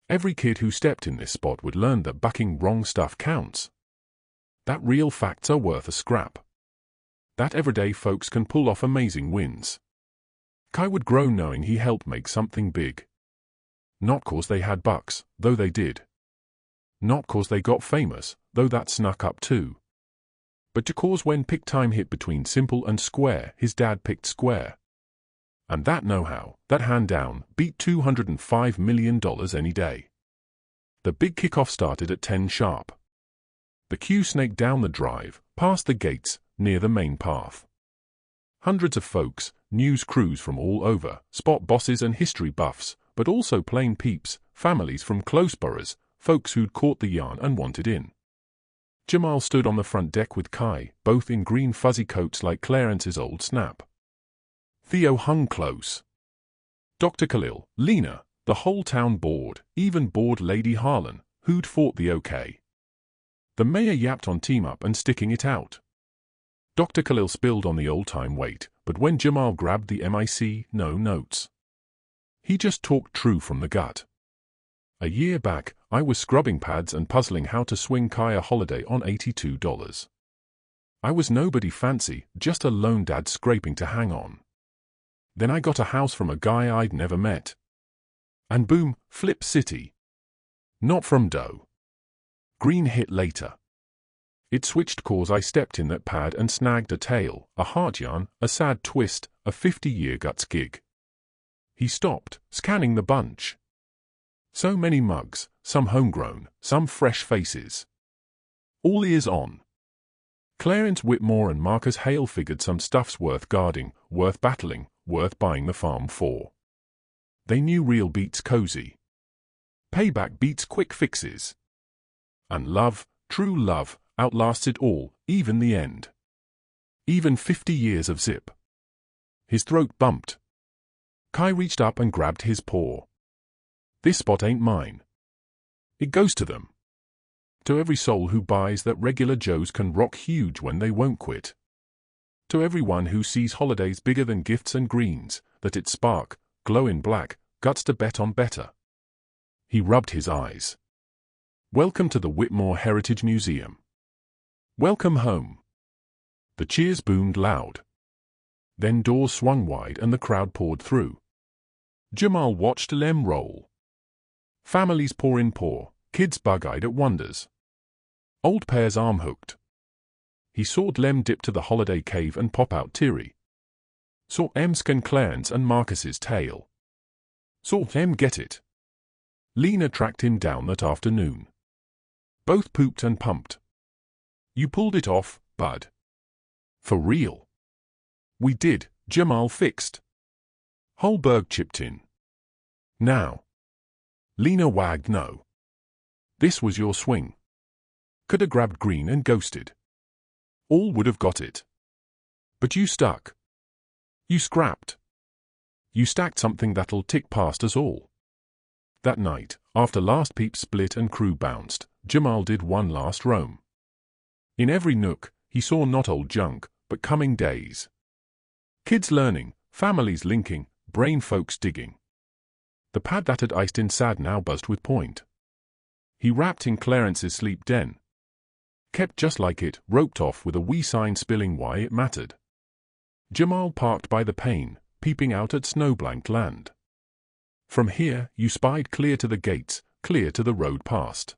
Every kid who stepped in this spot would learn that bucking wrong stuff counts. That real facts are worth a scrap. That everyday folks can pull off amazing wins. Kai would grow knowing he helped make something big. Not 'cause they had bucks, though they did. Not 'cause they got famous, though that snuck up too. But 'cause when pick time hit between simple and square, his dad picked square. And that know-how, that hand-down, beat $205 million any day. The big kickoff started at 10 sharp. The queue snaked down the drive, past the gates, near the main path. Hundreds of folks, news crews from all over, spot bosses and history buffs, but also plain peeps, families from close boroughs, folks who'd caught the yarn and wanted in. Jamal stood on the front deck with Kai, both in green fuzzy coats like Clarence's old snap. Theo hung close. Dr. Khalil, Lena, the whole town bored, even bored Lady Harlan, who'd fought the OK. The mayor yapped on team up and sticking it out. Dr. Khalil spilled on the old-time weight, but when Jamal grabbed the mic, no notes. He just talked true from the gut. A year back, I was scrubbing pads and puzzling how to swing Kai a holiday on $82. I was nobody fancy, just a lone dad scraping to hang on. Then I got a house from a guy I'd never met. And boom, Flip City. Not from dough. Green hit later. It switched cause I stepped in that pad and snagged a tale, a heart yarn, a sad twist, a 50-year guts gig. He stopped, scanning the bunch. So many mugs, some homegrown, some fresh faces. All ears on. Clarence Whitmore and Marcus Hale figured some stuff's worth guarding, worth battling, worth buying the farm for. They knew real beats cozy. Payback beats quick fixes. And love, true love, outlasts it all, even the end. Even 50 years of zip. His throat bumped. Kai reached up and grabbed his paw. This spot ain't mine. It goes to them. To every soul who buys that regular Joes can rock huge when they won't quit. To everyone who sees holidays bigger than gifts and greens, that it spark, glow in black, guts to bet on better. He rubbed his eyes. Welcome to the Whitmore Heritage Museum. Welcome home. The cheers boomed loud. Then doors swung wide and the crowd poured through. Jamal watched Lem roll. Families pour in pour, kids bug-eyed at wonders. Old pairs arm-hooked. He saw Lem dip to the holiday cave and pop out teary. Saw M scan Clarence and Marcus's tail. Saw them get it. Lena tracked him down that afternoon. Both pooped and pumped. You pulled it off, bud. For real. We did, Jamal fixed. Holberg chipped in. Now. Lena wagged no. This was your swing. Coulda grabbed green and ghosted. All would have got it. But you stuck. You scrapped. You stacked something that'll tick past us all. That night, after last peep split and crew bounced, Jamal did one last roam. In every nook, he saw not old junk, but coming days. Kids learning, families linking, brain folks digging. The pad that had iced in sad now buzzed with point. He wrapped in Clarence's sleep den. Kept just like it, roped off with a wee sign spilling why it mattered. Jamal parked by the pane, peeping out at snowblanked land. From here, you spied clear to the gates, clear to the road past.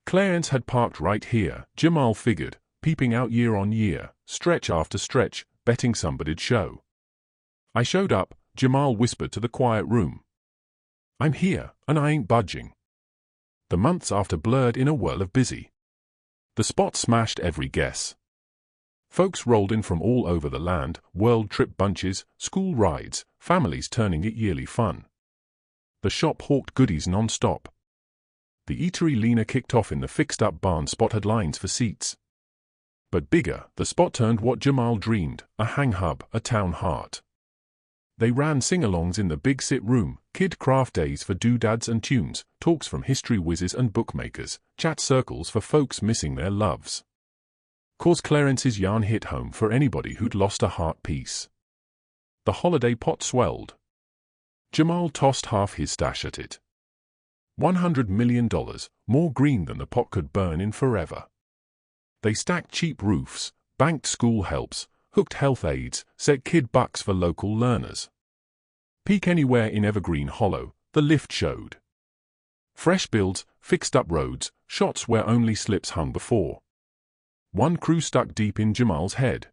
Clarence had parked right here, Jamal figured, peeping out year on year, stretch after stretch, betting somebody'd show. I showed up, Jamal whispered to the quiet room. I'm here, and I ain't budging. The months after blurred in a whirl of busy. The spot smashed every guess. Folks rolled in from all over the land, world trip bunches, school rides, families turning it yearly fun. The shop hawked goodies non-stop. The eatery Lena kicked off in the fixed-up barn spot had lines for seats. But bigger, the spot turned what Jamal dreamed, a hang hub, a town heart. They ran sing-alongs in the big sit-room, kid craft days for doodads and tunes, talks from history whizzes and bookmakers, chat circles for folks missing their loves. 'Cause Clarence's yarn hit home for anybody who'd lost a heart piece. The holiday pot swelled. Jamal tossed half his stash at it. $100 million, more green than the pot could burn in forever. They stacked cheap roofs, banked school helps, hooked health aides, set kid bucks for local learners. Peek anywhere in Evergreen Hollow, the lift showed. Fresh builds, fixed-up roads, shots where only slips hung before. One crew stuck deep in Jamal's head.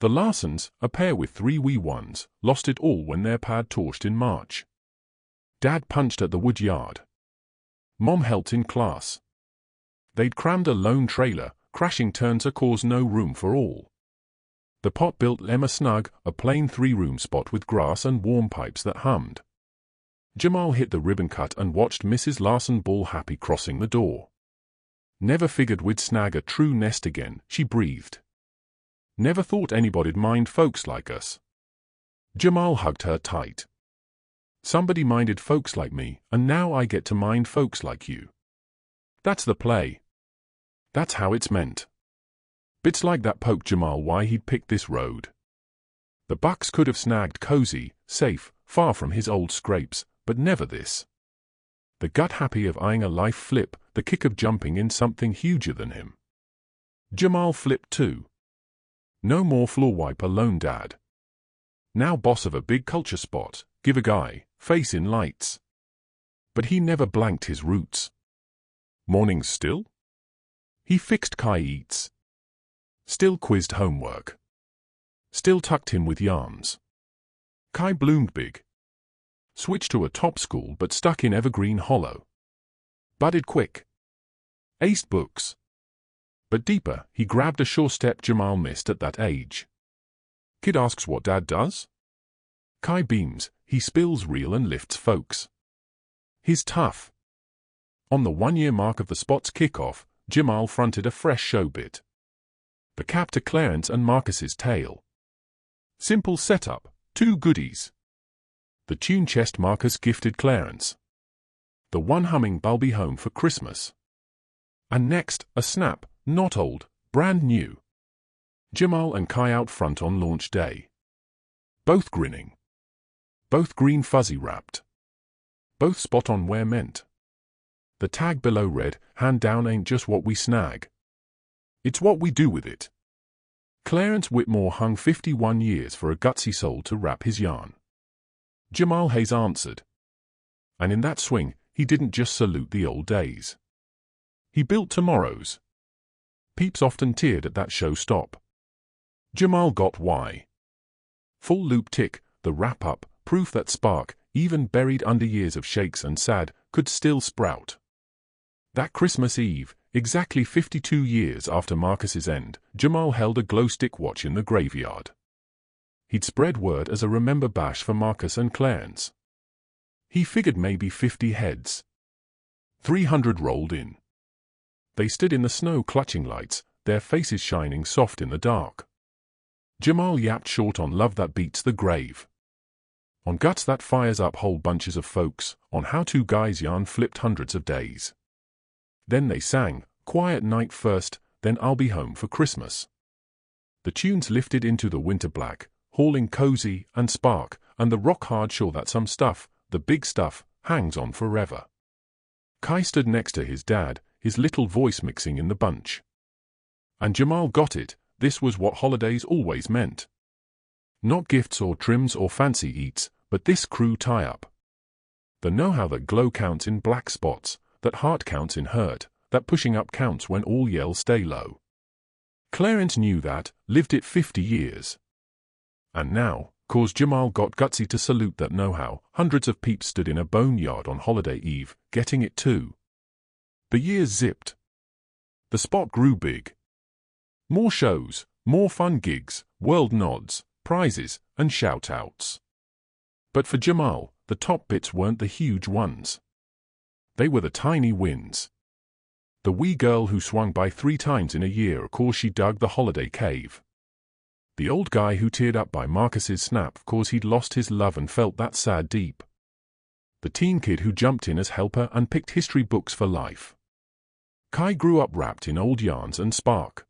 The Larsons, a pair with 3 wee ones, lost it all when their pad torched in March. Dad punched at the wood yard. Mom helped in class. They'd crammed a lone trailer, crashing turn to cause no room for all. The pot built Emma snug, a plain 3-room spot with grass and warm pipes that hummed. Jamal hit the ribbon cut and watched Mrs. Larson ball happy crossing the door. Never figured we'd snag a true nest again, she breathed. Never thought anybody'd mind folks like us. Jamal hugged her tight. Somebody minded folks like me, and now I get to mind folks like you. That's the play. That's how it's meant. Bits like that poked Jamal why he'd picked this road. The Bucks could have snagged cozy, safe, far from his old scrapes, but never this. The gut happy of eyeing a life flip, the kick of jumping in something huger than him. Jamal flipped too. No more floor wiper lone dad. Now boss of a big culture spot, give a guy, face in lights. But he never blanked his roots. Mornings still? He fixed Kai eats. Still quizzed homework. Still tucked him with yarns. Kai bloomed big. Switched to a top school but stuck in Evergreen Hollow. Budded quick. Aced books. But deeper, he grabbed a sure step Jamal missed at that age. Kid asks what dad does? Kai beams, he spills real and lifts folks. He's tough. On the 1-year mark of the spot's kickoff, Jamal fronted a fresh show bit. The cap to Clarence and Marcus's tail. Simple setup, 2 goodies. The tune chest Marcus gifted Clarence. The one humming Bulby home for Christmas. And next, a snap, not old, brand new. Jamal and Kai out front on launch day. Both grinning. Both green fuzzy wrapped. Both spot on where meant. The tag below read, hand down ain't just what we snag. It's what we do with it. Clarence Whitmore hung 51 years for a gutsy soul to wrap his yarn. Jamal Hayes answered. And in that swing, he didn't just salute the old days. He built tomorrow's. Peeps often teared at that show stop. Jamal got why. Full loop tick, the wrap-up, proof that spark, even buried under years of shakes and sad, could still sprout. That Christmas Eve, exactly 52 years after Marcus's end, Jamal held a glow-stick watch in the graveyard. He'd spread word as a remember bash for Marcus and Clarence. He figured maybe 50 heads. 300 rolled in. They stood in the snow clutching lights, their faces shining soft in the dark. Jamal yapped short on love that beats the grave. On guts that fires up whole bunches of folks, on how 2 guys yarn flipped hundreds of days. Then they sang, Quiet Night first, then I'll Be Home for Christmas. The tunes lifted into the winter black, hauling cozy and spark, and the rock-hard sure that some stuff, the big stuff, hangs on forever. Kai stood next to his dad, his little voice mixing in the bunch. And Jamal got it, this was what holidays always meant. Not gifts or trims or fancy eats, but this crew tie-up. The know-how that glow counts in black spots, that heart counts in hurt, that pushing up counts when all yells stay low. Clarence knew that, lived it 50 years. And now, 'cause Jamal got gutsy to salute that know-how, hundreds of peeps stood in a boneyard on holiday eve, getting it too. The years zipped. The spot grew big. More shows, more fun gigs, world nods, prizes, and shout-outs. But for Jamal, the top bits weren't the huge ones. They were the tiny wins. The wee girl who swung by 3 times in a year 'cause she dug the holiday cave. The old guy who teared up by Marcus's snap 'cause he'd lost his love and felt that sad deep. The teen kid who jumped in as helper and picked history books for life. Kai grew up wrapped in old yarns and spark.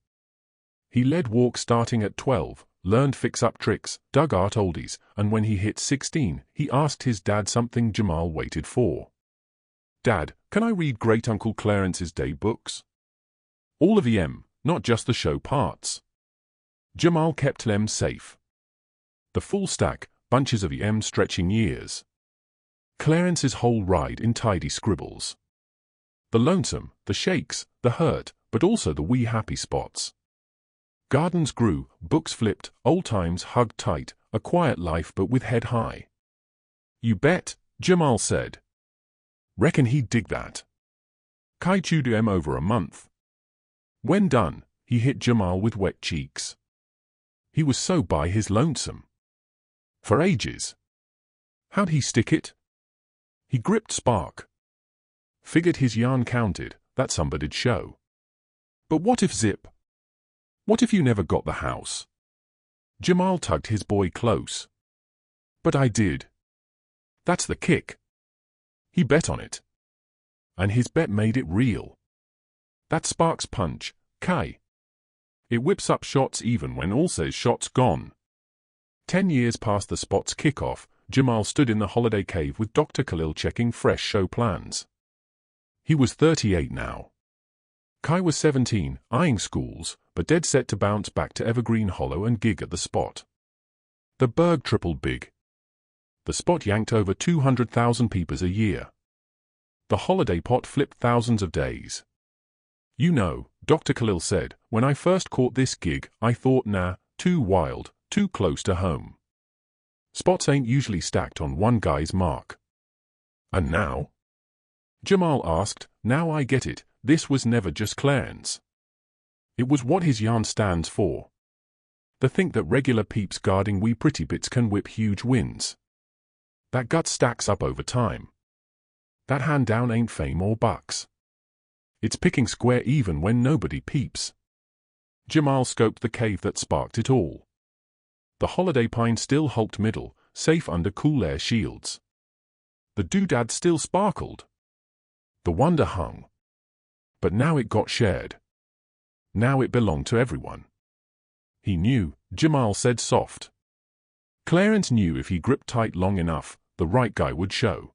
He led walk starting at 12, learned fix-up tricks, dug art oldies, and when he hit 16, he asked his dad something Jamal waited for. Dad, can I read Great-Uncle Clarence's day books? All of EM, not just the show parts. Jamal kept them safe. The full stack, bunches of EM stretching years. Clarence's whole ride in tidy scribbles. The lonesome, the shakes, the hurt, but also the wee happy spots. Gardens grew, books flipped, old times hugged tight, a quiet life but with head high. You bet, Jamal said. Reckon he'd dig that. Kai chewed him over a month. When done, he hit Jamal with wet cheeks. He was so by his lonesome. For ages. How'd he stick it? He gripped Spark. Figured his yarn counted, that somebody'd show. But what if Zip? What if you never got the house? Jamal tugged his boy close. But I did. That's the kick. He bet on it. And his bet made it real. That Spark's punch, Kai. It whips up shots even when all says shots gone. 10 years past the spot's kickoff, Jamal stood in the holiday cave with Dr. Khalil checking fresh show plans. He was 38 now. Kai was 17, eyeing schools, but dead set to bounce back to Evergreen Hollow and gig at the spot. The Berg tripled big. The spot yanked over 200,000 peepers a year. The holiday pot flipped thousands of days. You know, Dr. Khalil said, when I first caught this gig, I thought nah, too wild, too close to home. Spots ain't usually stacked on one guy's mark. And now? Jamal asked, now I get it, this was never just Clarence. It was what his yarn stands for. The think that regular peeps guarding wee pretty bits can whip huge wins. That gut stacks up over time. That hand down ain't fame or bucks. It's picking square even when nobody peeps. Jamal scoped the cave that sparked it all. The holiday pine still hulked middle, safe under cool air shields. The doodad still sparkled. The wonder hung. But now it got shared. Now it belonged to everyone. He knew, Jamal said soft. Clarence knew if he gripped tight long enough, the right guy would show.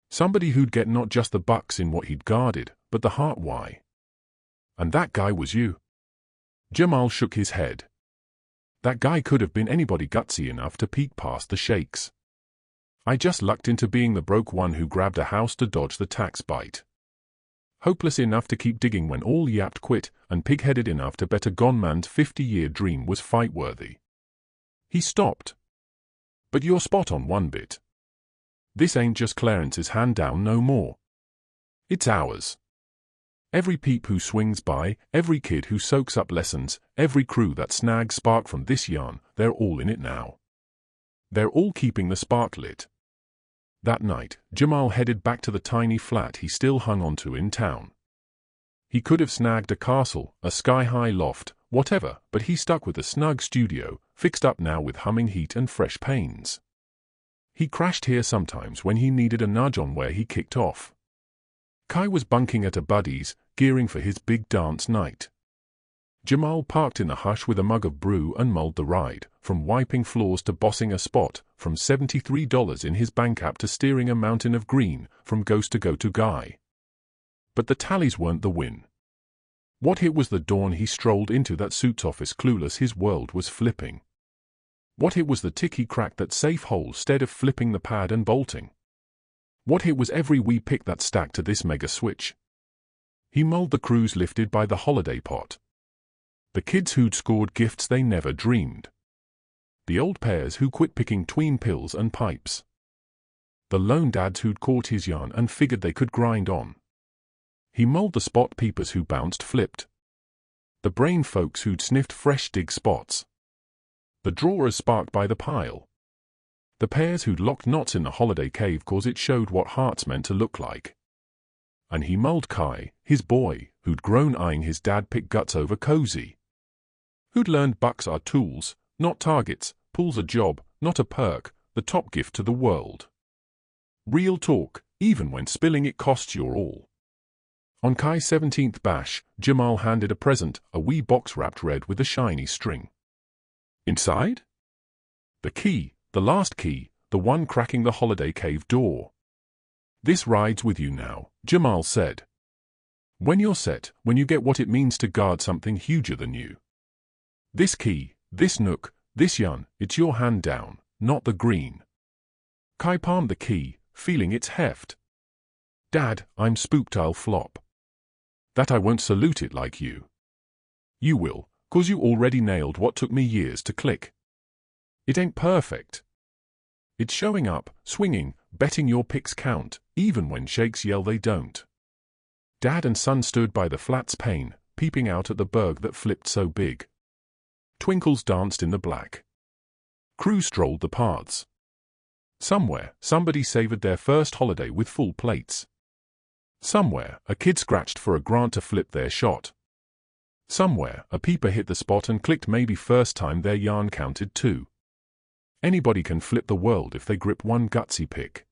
Somebody who'd get not just the bucks in what he'd guarded, but the heart why. And that guy was you. Jamal shook his head. That guy could have been anybody gutsy enough to peek past the shakes. I just lucked into being the broke one who grabbed a house to dodge the tax bite. Hopeless enough to keep digging when all yapped quit, and pig-headed enough to bet a gone man's 50-year dream was fight-worthy. He stopped. But you're spot on one bit. This ain't just Clarence's hand down no more. It's ours. Every peep who swings by, every kid who soaks up lessons, every crew that snags spark from this yarn, they're all in it now. They're all keeping the spark lit. That night, Jamal headed back to the tiny flat he still hung onto in town. He could have snagged a castle, a sky-high loft, whatever, but he stuck with a snug studio, fixed up now with humming heat and fresh panes. He crashed here sometimes when he needed a nudge on where he kicked off. Kai was bunking at a buddy's, gearing for his big dance night. Jamal parked in the hush with a mug of brew and mulled the ride, from wiping floors to bossing a spot, from $73 in his bank app to steering a mountain of green, from ghost to go-to guy. But the tallies weren't the win. What hit was the dawn he strolled into that suit's office clueless his world was flipping. What hit was the tick he cracked that safe hole stead of flipping the pad and bolting. What hit was every wee pick that stacked to this mega switch. He mulled the crews lifted by the holiday pot. The kids who'd scored gifts they never dreamed. The old pairs who quit picking tween pills and pipes. The lone dads who'd caught his yarn and figured they could grind on. He mulled the spot peepers who bounced flipped. The brain folks who'd sniffed fresh dig spots. The drawers sparked by the pile. The pairs who'd locked knots in the holiday cave cause it showed what hearts meant to look like. And he mulled Kai, his boy, who'd grown eyeing his dad pick guts over cozy. Who'd learned bucks are tools, not targets, pool's a job, not a perk, the top gift to the world. Real talk, even when spilling it costs your all. On Kai's 17th bash, Jamal handed a present, a wee box wrapped red with a shiny string. Inside? The key, the last key, the one cracking the holiday cave door. This rides with you now, Jamal said. When you're set, when you get what it means to guard something huger than you. This key, this nook, this yarn, it's your hand down, not the green. Kai palmed the key, feeling its heft. Dad, I'm spooked I'll flop. That I won't salute it like you. You will, 'cause you already nailed what took me years to click. It ain't perfect. It's showing up, swinging, betting your picks count, even when shakes yell they don't. Dad and son stood by the flat's pane, peeping out at the berg that flipped so big. Twinkles danced in the black. Crew strolled the paths. Somewhere, somebody savored their first holiday with full plates. Somewhere, a kid scratched for a grant to flip their shot. Somewhere, a peeper hit the spot and clicked maybe first time their yarn counted too. Anybody can flip the world if they grip one gutsy pick.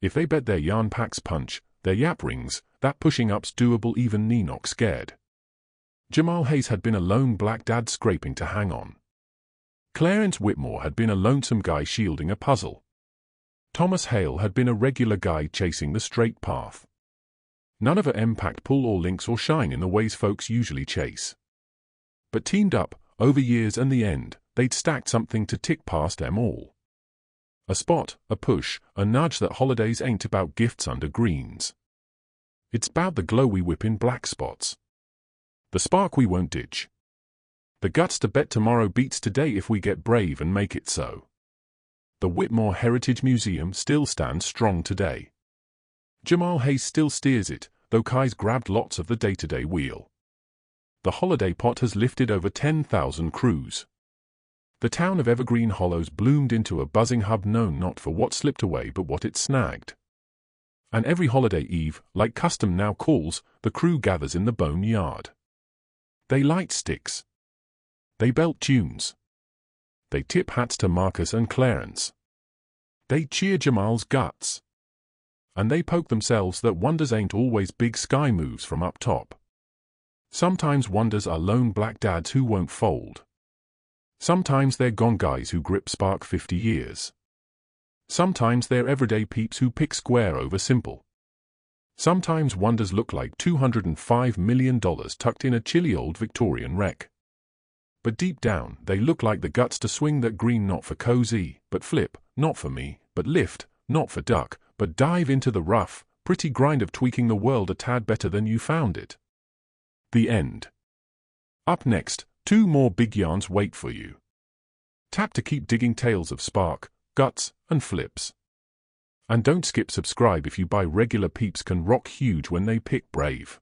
If they bet their yarn packs punch, their yap rings, that pushing up's doable even Neenock scared. Jamal Hayes had been a lone black dad scraping to hang on. Clarence Whitmore had been a lonesome guy shielding a puzzle. Thomas Hale had been a regular guy chasing the straight path. None of them packed pull or links or shine in the ways folks usually chase. But teamed up, over years and the end, they'd stacked something to tick past them all. A spot, a push, a nudge that holidays ain't about gifts under greens. It's about the glow we whip in black spots. The spark we won't ditch. The guts to bet tomorrow beats today if we get brave and make it so. The Whitmore Heritage Museum still stands strong today. Jamal Hayes still steers it, though Kai's grabbed lots of the day-to-day wheel. The holiday pot has lifted over 10,000 crews. The town of Evergreen Hollows bloomed into a buzzing hub known not for what slipped away but what it snagged. And every holiday eve, like custom now calls, the crew gathers in the bone yard. They light sticks. They belt tunes. They tip hats to Marcus and Clarence. They cheer Jamal's guts. And they poke themselves that wonders ain't always big sky moves from up top. Sometimes wonders are lone black dads who won't fold. Sometimes they're gone guys who grip spark 50 years. Sometimes they're everyday peeps who pick square over simple. Sometimes wonders look like $205 million tucked in a chilly old Victorian wreck. But deep down, they look like the guts to swing that green not for cozy, but flip, not for me, but lift, not for duck, but dive into the rough, pretty grind of tweaking the world a tad better than you found it. The end. Up next, 2 more big yarns wait for you. Tap to keep digging tales of spark, guts, and flips. And don't skip subscribe if you buy regular peeps can rock huge when they pick brave.